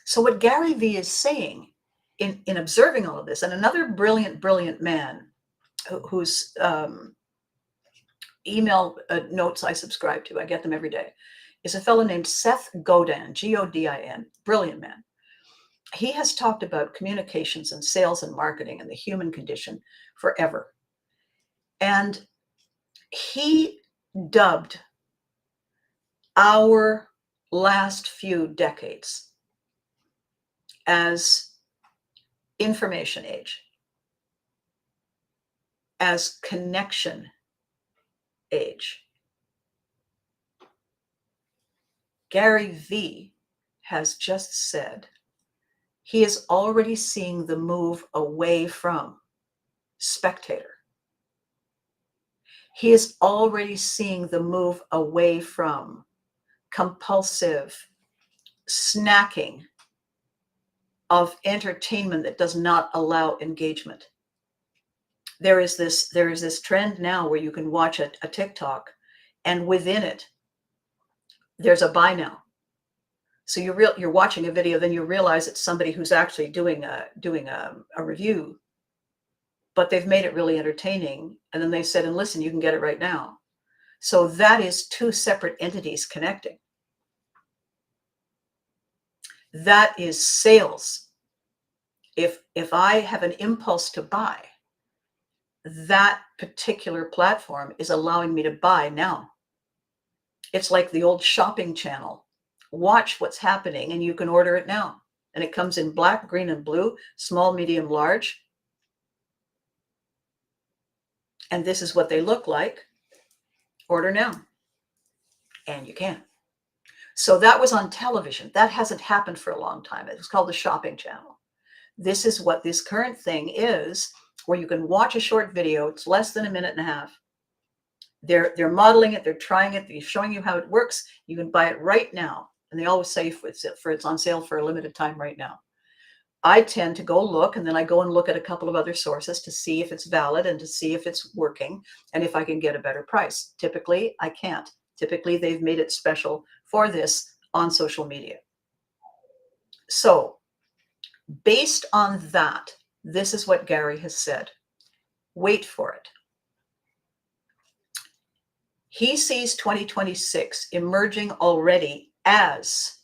So what Gary Vee is saying in observing all of this, and another brilliant man whose email notes I subscribe to, I get them every day, is a fellow named Seth Godin, Godin, brilliant man. He has talked about communications and sales and marketing and the human condition forever. And he dubbed our last few decades as information age, as connection age. Gary Vee has just said he is already seeing the move away from spectator. He is already seeing the move away from compulsive snacking of entertainment that does not allow engagement. There is this trend now where you can watch a TikTok and within it, there's a buy now. So you're watching a video, then you realize it's somebody who's actually doing a review, but they've made it really entertaining. And then they said, and listen, you can get it right now. So that is two separate entities connecting. That is sales. If I have an impulse to buy, that particular platform is allowing me to buy now. It's like the old shopping channel. Watch what's happening and you can order it now. And it comes in black, green, and blue, small, medium, large. And this is what they look like. Order now. And you can. So that was on television. That hasn't happened for a long time. It was called the shopping channel. This is what this current thing is, where you can watch a short video. It's less than a minute and a half. They're modeling it. They're trying it. They're showing you how it works. You can buy it right now. And they always say it's on sale for a limited time right now. I tend to go look, and then I go and look at a couple of other sources to see if it's valid and to see if it's working and if I can get a better price. Typically, I can't. Typically, they've made it special for this on social media. So based on that, this is what Gary has said. Wait for it. He sees 2026 emerging already as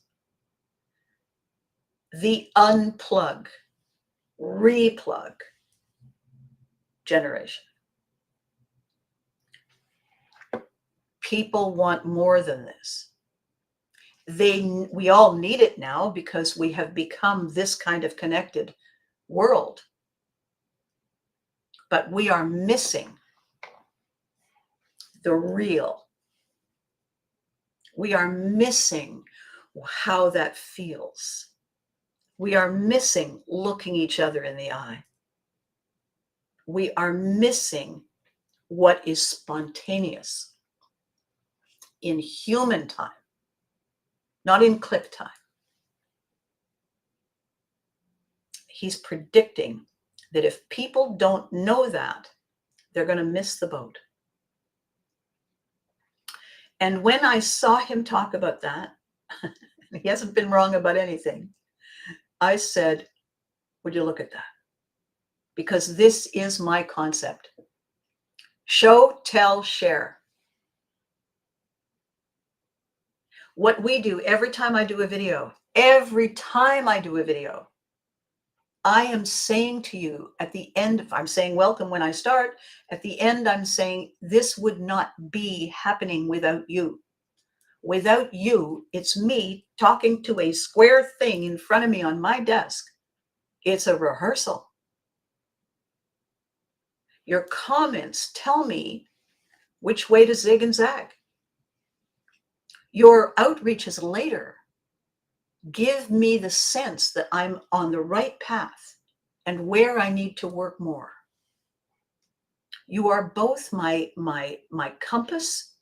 the unplug, replug generation. People want more than this. We all need it now because we have become this kind of connected world. But we are missing the real. We are missing how that feels. We are missing looking each other in the eye. We are missing what is spontaneous in human time, not in click time. He's predicting that if people don't know that, they're going to miss the boat. And when I saw him talk about that, he hasn't been wrong about anything. I said, would you look at that? Because this is my concept. Show, tell, share. What we do every time I do a video, Every time I do a video, I am saying to you at the end, if I'm saying welcome when I start, at the end, I'm saying this would not be happening without you. Without you, it's me talking to a square thing in front of me on my desk. It's a rehearsal. Your comments tell me which way to zig and zag. Your outreaches later give me the sense that I'm on the right path and where I need to work more. You are both my compass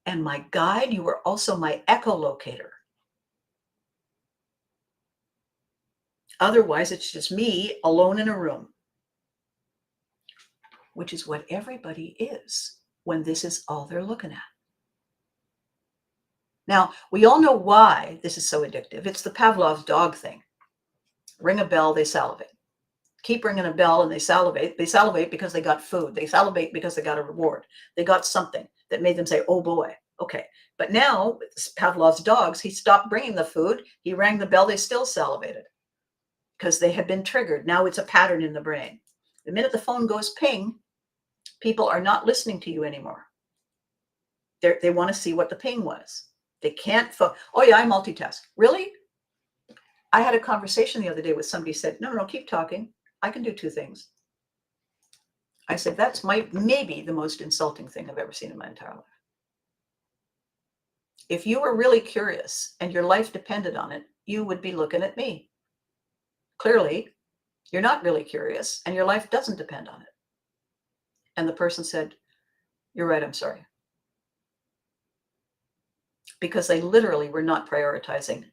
and my guide. You are also my echolocator. Otherwise, it's just me alone in a room, which is what everybody is when this is all they're looking at. Now, we all know why this is so addictive. It's the Pavlov's dog thing. Ring a bell, they salivate. Keep ringing a bell and they salivate. They salivate because they got food. They salivate because they got a reward. They got something that made them say, oh boy, okay. But now, Pavlov's dogs, he stopped bringing the food. He rang the bell, they still salivated because they had been triggered. Now it's a pattern in the brain. The minute the phone goes ping, people are not listening to you anymore. They want to see what the ping was. They can't, oh yeah, I multitask. Really? I had a conversation the other day with somebody who said, no, keep talking. I can do two things. I said, that's maybe the most insulting thing I've ever seen in my entire life. If you were really curious and your life depended on it, you would be looking at me. Clearly, you're not really curious and your life doesn't depend on it. And the person said, you're right, I'm sorry. Because they literally were not prioritizing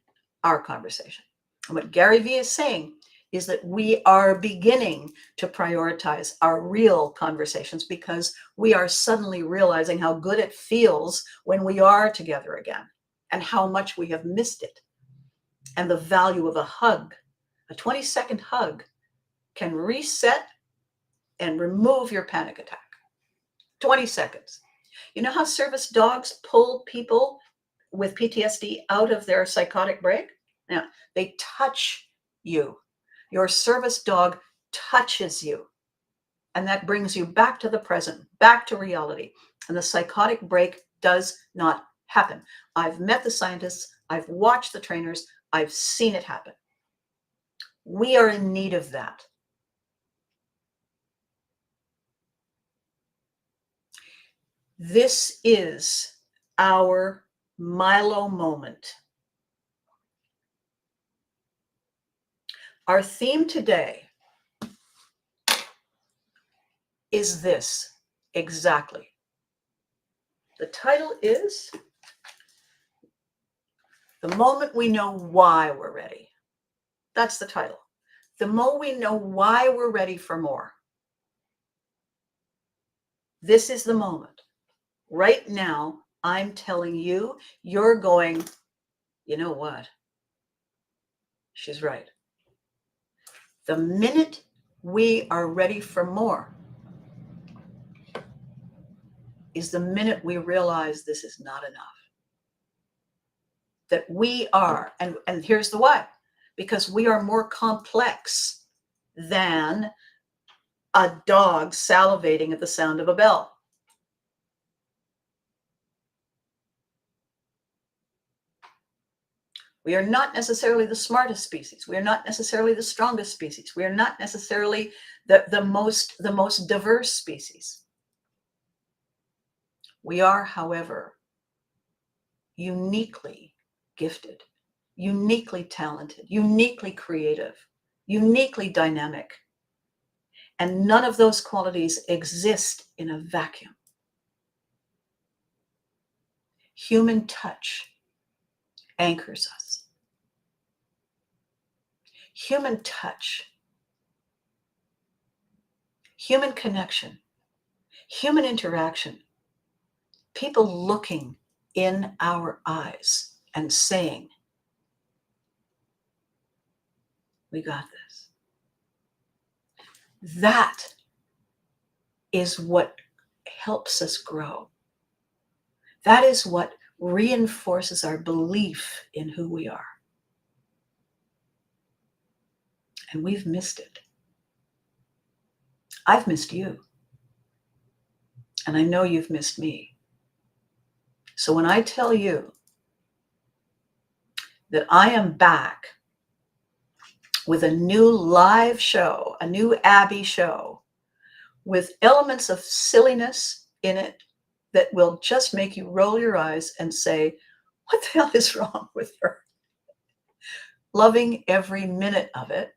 our conversation. And what Gary Vee is saying is that we are beginning to prioritize our real conversations because we are suddenly realizing how good it feels when we are together again and how much we have missed it. And the value of a hug, a 20-second hug, can reset and remove your panic attack. 20 seconds. You know how service dogs pull people with PTSD out of their psychotic break? Now, they touch you. Your service dog touches you. And that brings you back to the present, back to reality. And the psychotic break does not happen. I've met the scientists. I've watched the trainers. I've seen it happen. We are in need of that. This is our Milo moment. Our theme today is this exactly. The title is The Moment We Know Why We're Ready. That's the title. The moment we know why we're ready for more. This is the moment. Right now, I'm telling you, you're going, you know what? She's right. The minute we are ready for more is the minute we realize this is not enough. That we are, and here's the why, because we are more complex than a dog salivating at the sound of a bell. We are not necessarily the smartest species. We are not necessarily the strongest species. We are not necessarily the most diverse species. We are, however, uniquely gifted, uniquely talented, uniquely creative, uniquely dynamic. And none of those qualities exist in a vacuum. Human touch anchors us. Human touch, human connection, human interaction, people looking in our eyes and saying, we got this. That is what helps us grow. That is what reinforces our belief in who we are. And we've missed it. I've missed you. And I know you've missed me. So when I tell you that I am back with a new live show, a new Abby show, with elements of silliness in it that will just make you roll your eyes and say, what the hell is wrong with her? Loving every minute of it.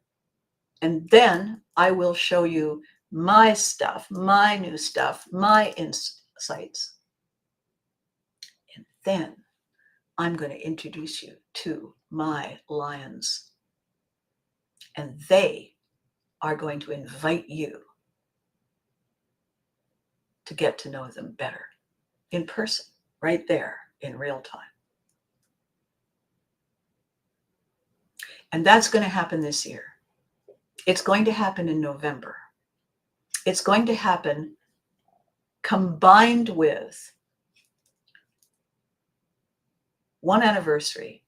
And then I will show you my stuff, my new stuff, my insights. And then I'm going to introduce you to my lions. And they are going to invite you to get to know them better in person, right there in real time. And that's going to happen this year. It's going to happen in November. It's going to happen combined with one anniversary,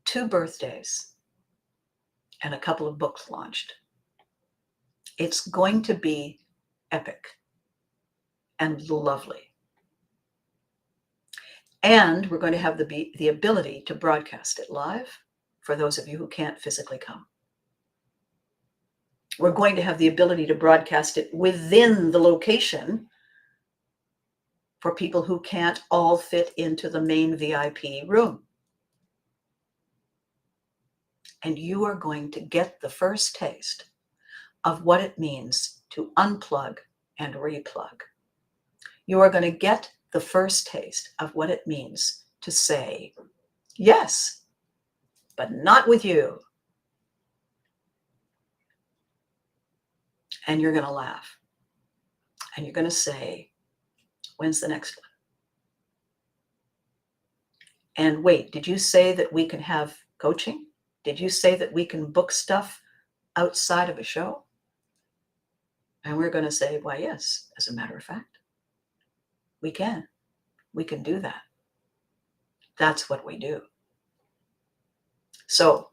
2 birthdays, and a couple of books launched. It's going to be epic and lovely. And we're going to have the ability to broadcast it live for those of you who can't physically come. We're going to have the ability to broadcast it within the location for people who can't all fit into the main VIP room. And you are going to get the first taste of what it means to unplug and replug. You are going to get the first taste of what it means to say, yes, but not with you. And you're going to laugh. And you're going to say, when's the next one? And wait, did you say that we can have coaching? Did you say that we can book stuff outside of a show? And we're going to say, why, yes, as a matter of fact, we can. We can do that. That's what we do. So,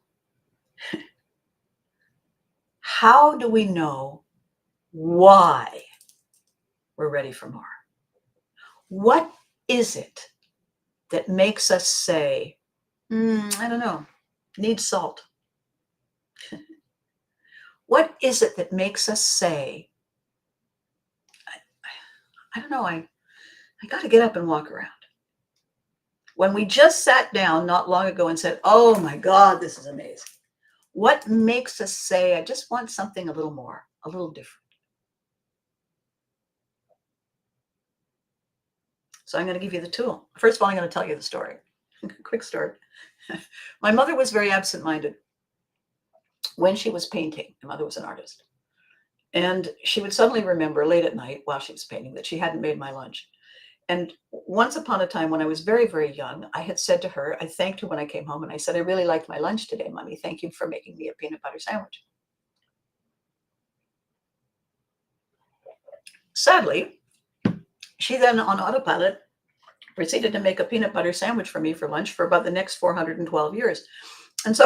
how do we know why we're ready for more? What is it that makes us say, I don't know, need salt? What is it that makes us say, I don't know, I got to get up and walk around? When we just sat down not long ago and said, oh my God, this is amazing. What makes us say, I just want something a little more, a little different? So I'm going to give you the tool. First of all, I'm going to tell you the story. Quick story. My mother was very absent-minded when she was painting. My mother was an artist. And she would suddenly remember late at night while she was painting that she hadn't made my lunch. And once upon a time when I was very, very young, I had said to her, I thanked her when I came home and I said, I really liked my lunch today, Mommy. Thank you for making me a peanut butter sandwich. Sadly, she then on autopilot proceeded to make a peanut butter sandwich for me for lunch for about the next 412 years. And so,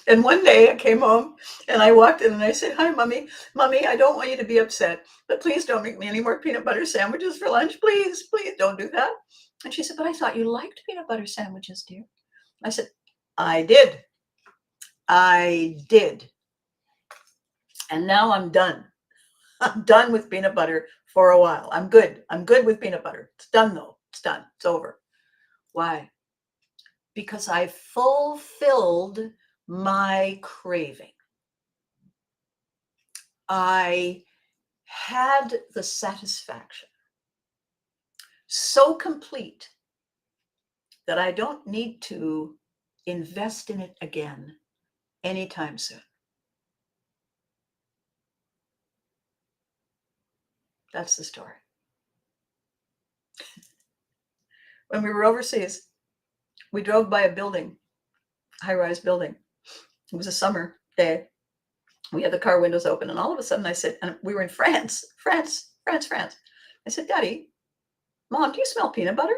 and one day I came home and I walked in and I said, hi, Mommy, I don't want you to be upset, but please don't make me any more peanut butter sandwiches for lunch. Please don't do that. And she said, but I thought you liked peanut butter sandwiches, dear. I said, I did. And now I'm done. I'm done with peanut butter for a while. I'm good. I'm good with peanut butter. It's done though. It's done. It's over. Why? Because I fulfilled my craving. I had the satisfaction so complete that I don't need to invest in it again anytime soon. That's the story. When we were overseas, we drove by a building, high-rise building. It was a summer day. We had the car windows open, and all of a sudden I said, and we were in France. I said, Daddy, Mom, do you smell peanut butter?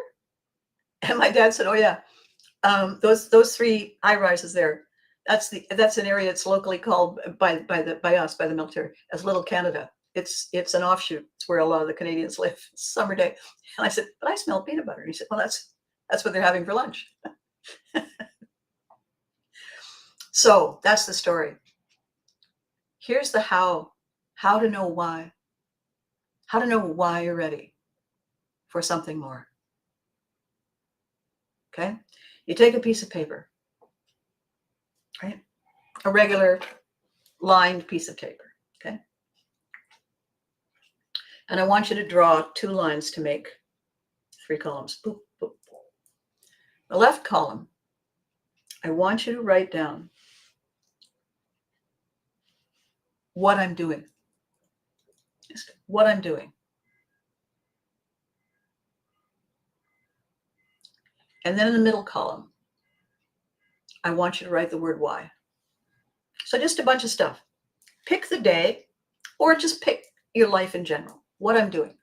And my dad said, oh yeah. Those three high rises there. That's an area that's locally called by the military as Little Canada. It's an offshoot. It's where a lot of the Canadians live. It's summer day, and I said, but I smell peanut butter. And he said, well, that's what they're having for lunch. So that's the story. Here's the how to know why. How to know why you're ready for something more. Okay? You take a piece of paper, right? A regular lined piece of paper, okay? And I want you to draw 2 lines to make 3 columns. Boop, boop. The left column, I want you to write down what I'm doing. Just what I'm doing. And then in the middle column, I want you to write the word why. So just a bunch of stuff. Pick the day, or just pick your life in general. What I'm doing.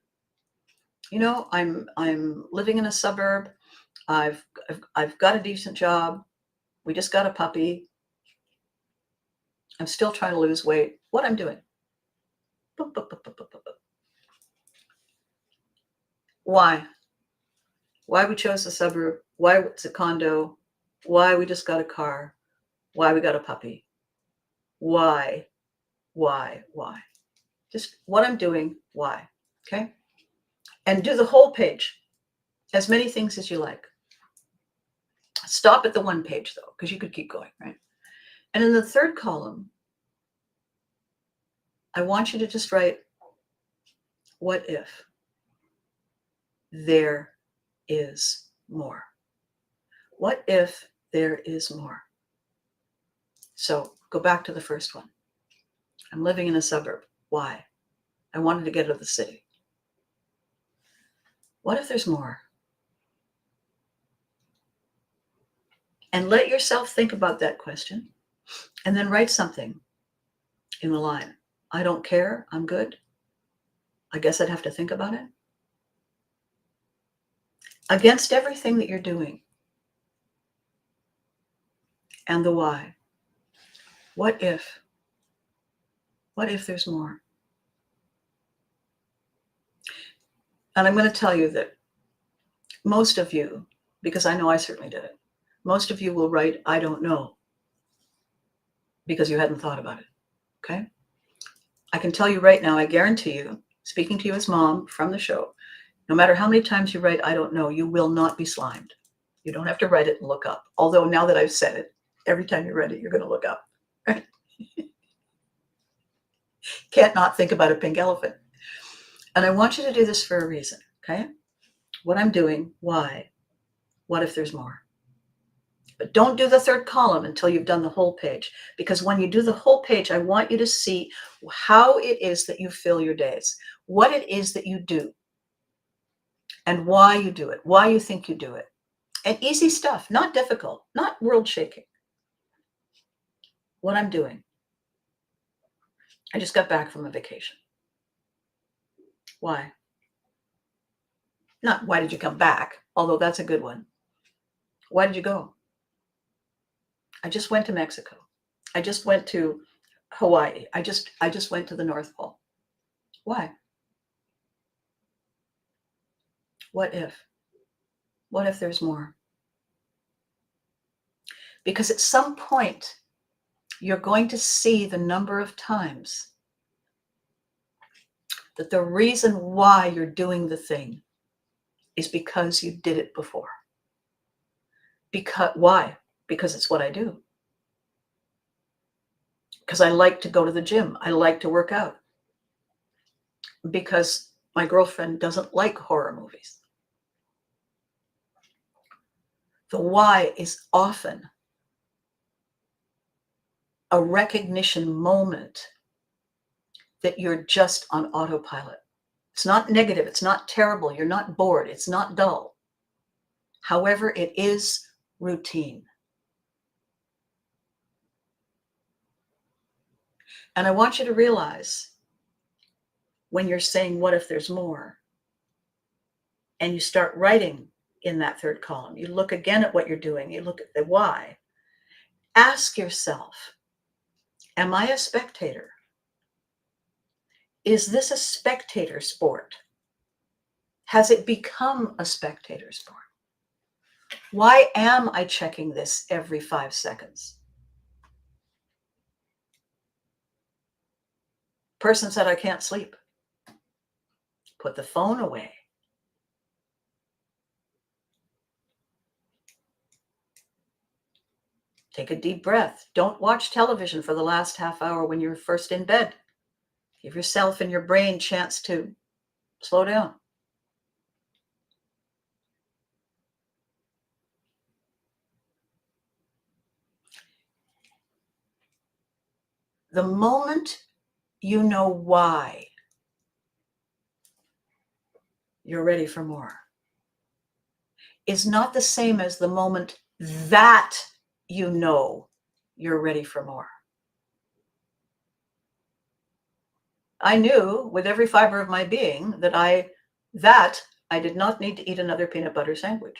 You know, I'm living in a suburb. I've got a decent job. We just got a puppy. I'm still trying to lose weight. What I'm doing. Boop, boop, boop, boop, boop, boop. Why? Why we chose the suburb? Why it's a condo? Why we just got a car? Why we got a puppy? Why? Just what I'm doing, why, okay? And do the whole page, as many things as you like. Stop at the 1 page though, because you could keep going, right? And in the 3rd column, I want you to just write, what if there is more? What if there is more? So go back to the first one. I'm living in a suburb. Why? I wanted to get out of the city. What if there's more? And let yourself think about that question, and then write something in the line. I don't care. I'm good. I guess I'd have to think about it. Against everything that you're doing. And the why. What if? What if there's more? And I'm going to tell you that most of you, because I know I certainly did it, most of you will write, I don't know, because you hadn't thought about it, okay? I can tell you right now, I guarantee you, speaking to you as mom from the show, no matter how many times you write, I don't know, you will not be slimed. You don't have to write it and look up. Although now that I've said it, every time you read it, you're going to look up, right? Can't not think about a pink elephant. And I want you to do this for a reason, okay? What I'm doing, why, what if there's more? But don't do the 3rd column until you've done the whole page, because when you do the whole page, I want you to see how it is that you fill your days, what it is that you do, and why you do it, why you think you do it. And easy stuff, not difficult, not world shaking. What I'm doing. I just got back from a vacation. Why? Not why did you come back, although that's a good one. Why did you go? I just went to Mexico. I just went to Hawaii. I just went to the North Pole. Why? What if? What if there's more? Because at some point, you're going to see the number of times that the reason why you're doing the thing is because you did it before. Why? Because it's what I do. Because I like to go to the gym. I like to work out. Because my girlfriend doesn't like horror movies. The why is often a recognition moment that you're just on autopilot. It's not negative. It's not terrible. You're not bored. It's not dull. However, it is routine. And I want you to realize when you're saying, what if there's more? And you start writing in that third column. You look again at what you're doing. You look at the why. Ask yourself, am I a spectator? Is this a spectator sport? Has it become a spectator sport? Why am I checking this every 5 seconds? Person said, I can't sleep. Put the phone away. Take a deep breath. Don't watch television for the last half hour when you're first in bed. Give yourself and your brain a chance to slow down. The moment you know why, you're ready for more, is not the same as the moment that you know you're ready for more. I knew with every fiber of my being that I did not need to eat another peanut butter sandwich.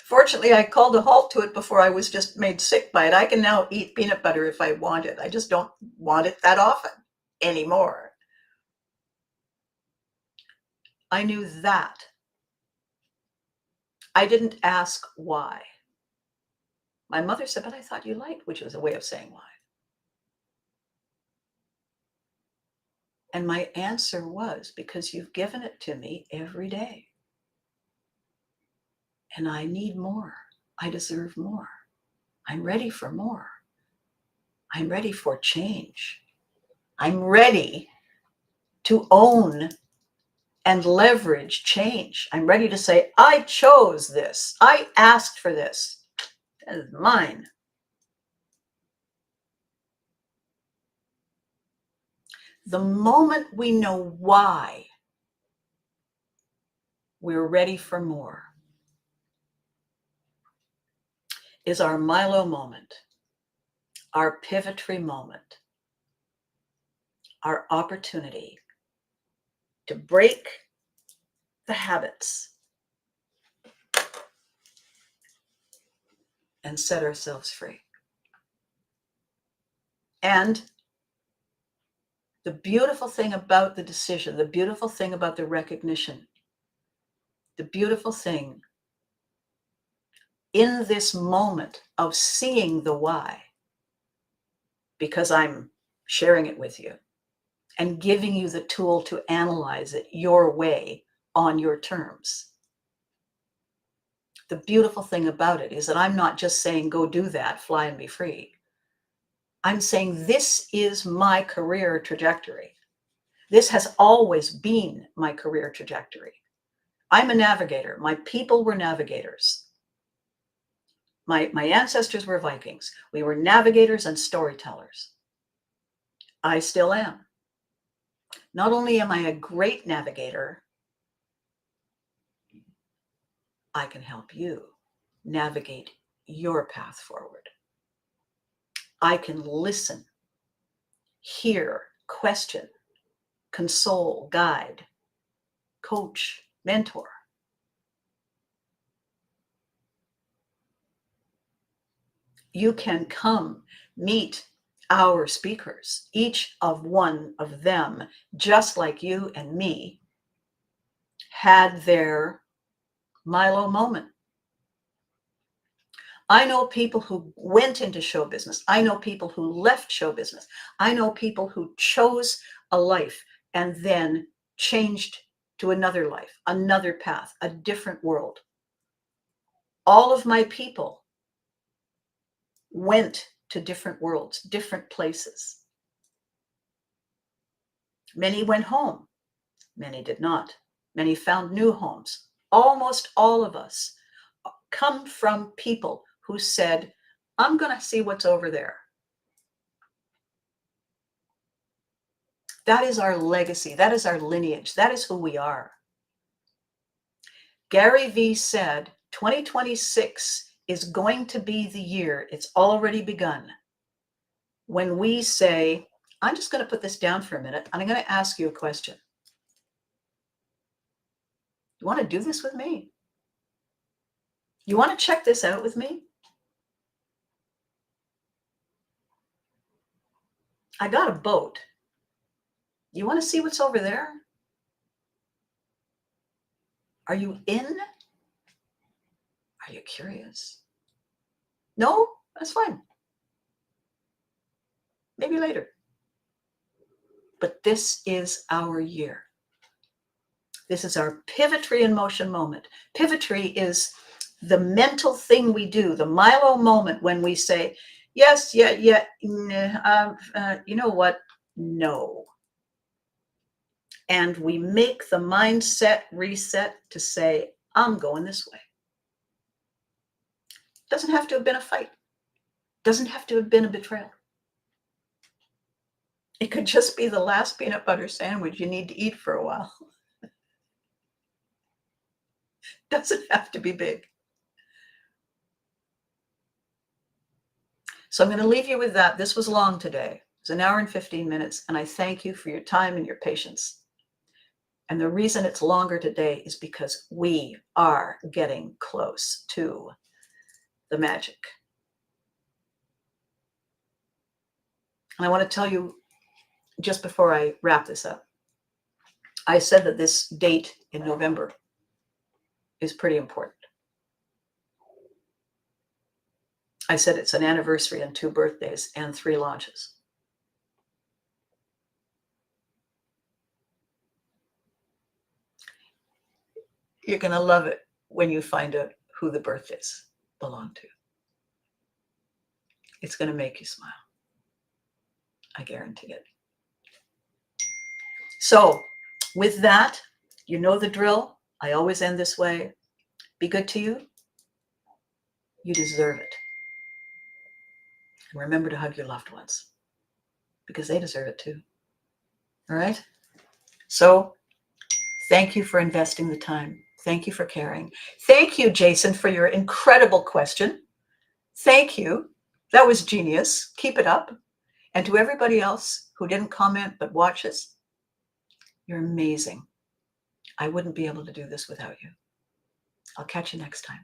Fortunately, I called a halt to it before I was just made sick by it. I can now eat peanut butter if I want it. I just don't want it that often anymore. I knew that. I didn't ask why. My mother said, but I thought you liked, which was a way of saying why. And my answer was, because you've given it to me every day. And I need more. I deserve more. I'm ready for more. I'm ready for change. I'm ready to own and leverage change. I'm ready to say, I chose this. I asked for this. That is mine. The moment we know why, we're ready for more, is our Milo moment, our Pivotry moment, our opportunity to break the habits and set ourselves free. And the beautiful thing about the decision, the beautiful thing about the recognition, the beautiful thing in this moment of seeing the why, because I'm sharing it with you and giving you the tool to analyze it your way on your terms. The beautiful thing about it is that I'm not just saying, go do that, fly and be free. I'm saying this is my career trajectory. This has always been my career trajectory. I'm a navigator. My people were navigators. My ancestors were Vikings. We were navigators and storytellers. I still am. Not only am I a great navigator, I can help you navigate your path forward. I can listen, hear, question, console, guide, coach, mentor. You can come meet our speakers, each of one of them, just like you and me, had their Milo moment. I know people who went into show business. I know people who left show business. I know people who chose a life and then changed to another life, another path, a different world. All of my people went to different worlds, different places. Many went home. Many did not. Many found new homes. Almost all of us come from people who said, I'm going to see what's over there. That is our legacy. That is our lineage. That is who we are. Gary Vee said, 2026 is going to be the year, it's already begun, when we say, I'm just going to put this down for a minute, and I'm going to ask you a question. You want to do this with me? You want to check this out with me? I got a boat. You want to see what's over there? Are you in? Are you curious? No? That's fine. Maybe later. But this is our year. This is our Pivotry in motion moment. Pivotry is the mental thing we do, the Milo moment when we say, yes, yeah, yeah, you know what? No. And we make the mindset reset to say, I'm going this way. Doesn't have to have been a fight. Doesn't have to have been a betrayal. It could just be the last peanut butter sandwich you need to eat for a while. Doesn't have to be big. So I'm going to leave you with that. This was long today. It's an hour and 15 minutes, and I thank you for your time and your patience. And the reason it's longer today is because we are getting close to the magic. And I want to tell you, just before I wrap this up, I said that this date in November is pretty important. I said it's an anniversary and 2 birthdays and 3 launches. You're going to love it when you find out who the birthdays belong to. It's going to make you smile. I guarantee it. So with that, you know the drill. I always end this way. Be good to you. You deserve it. And remember to hug your loved ones because they deserve it too. All right? So thank you for investing the time. Thank you for caring. Thank you, Jason, for your incredible question. Thank you. That was genius. Keep it up. And to everybody else who didn't comment but watches, you're amazing. I wouldn't be able to do this without you. I'll catch you next time.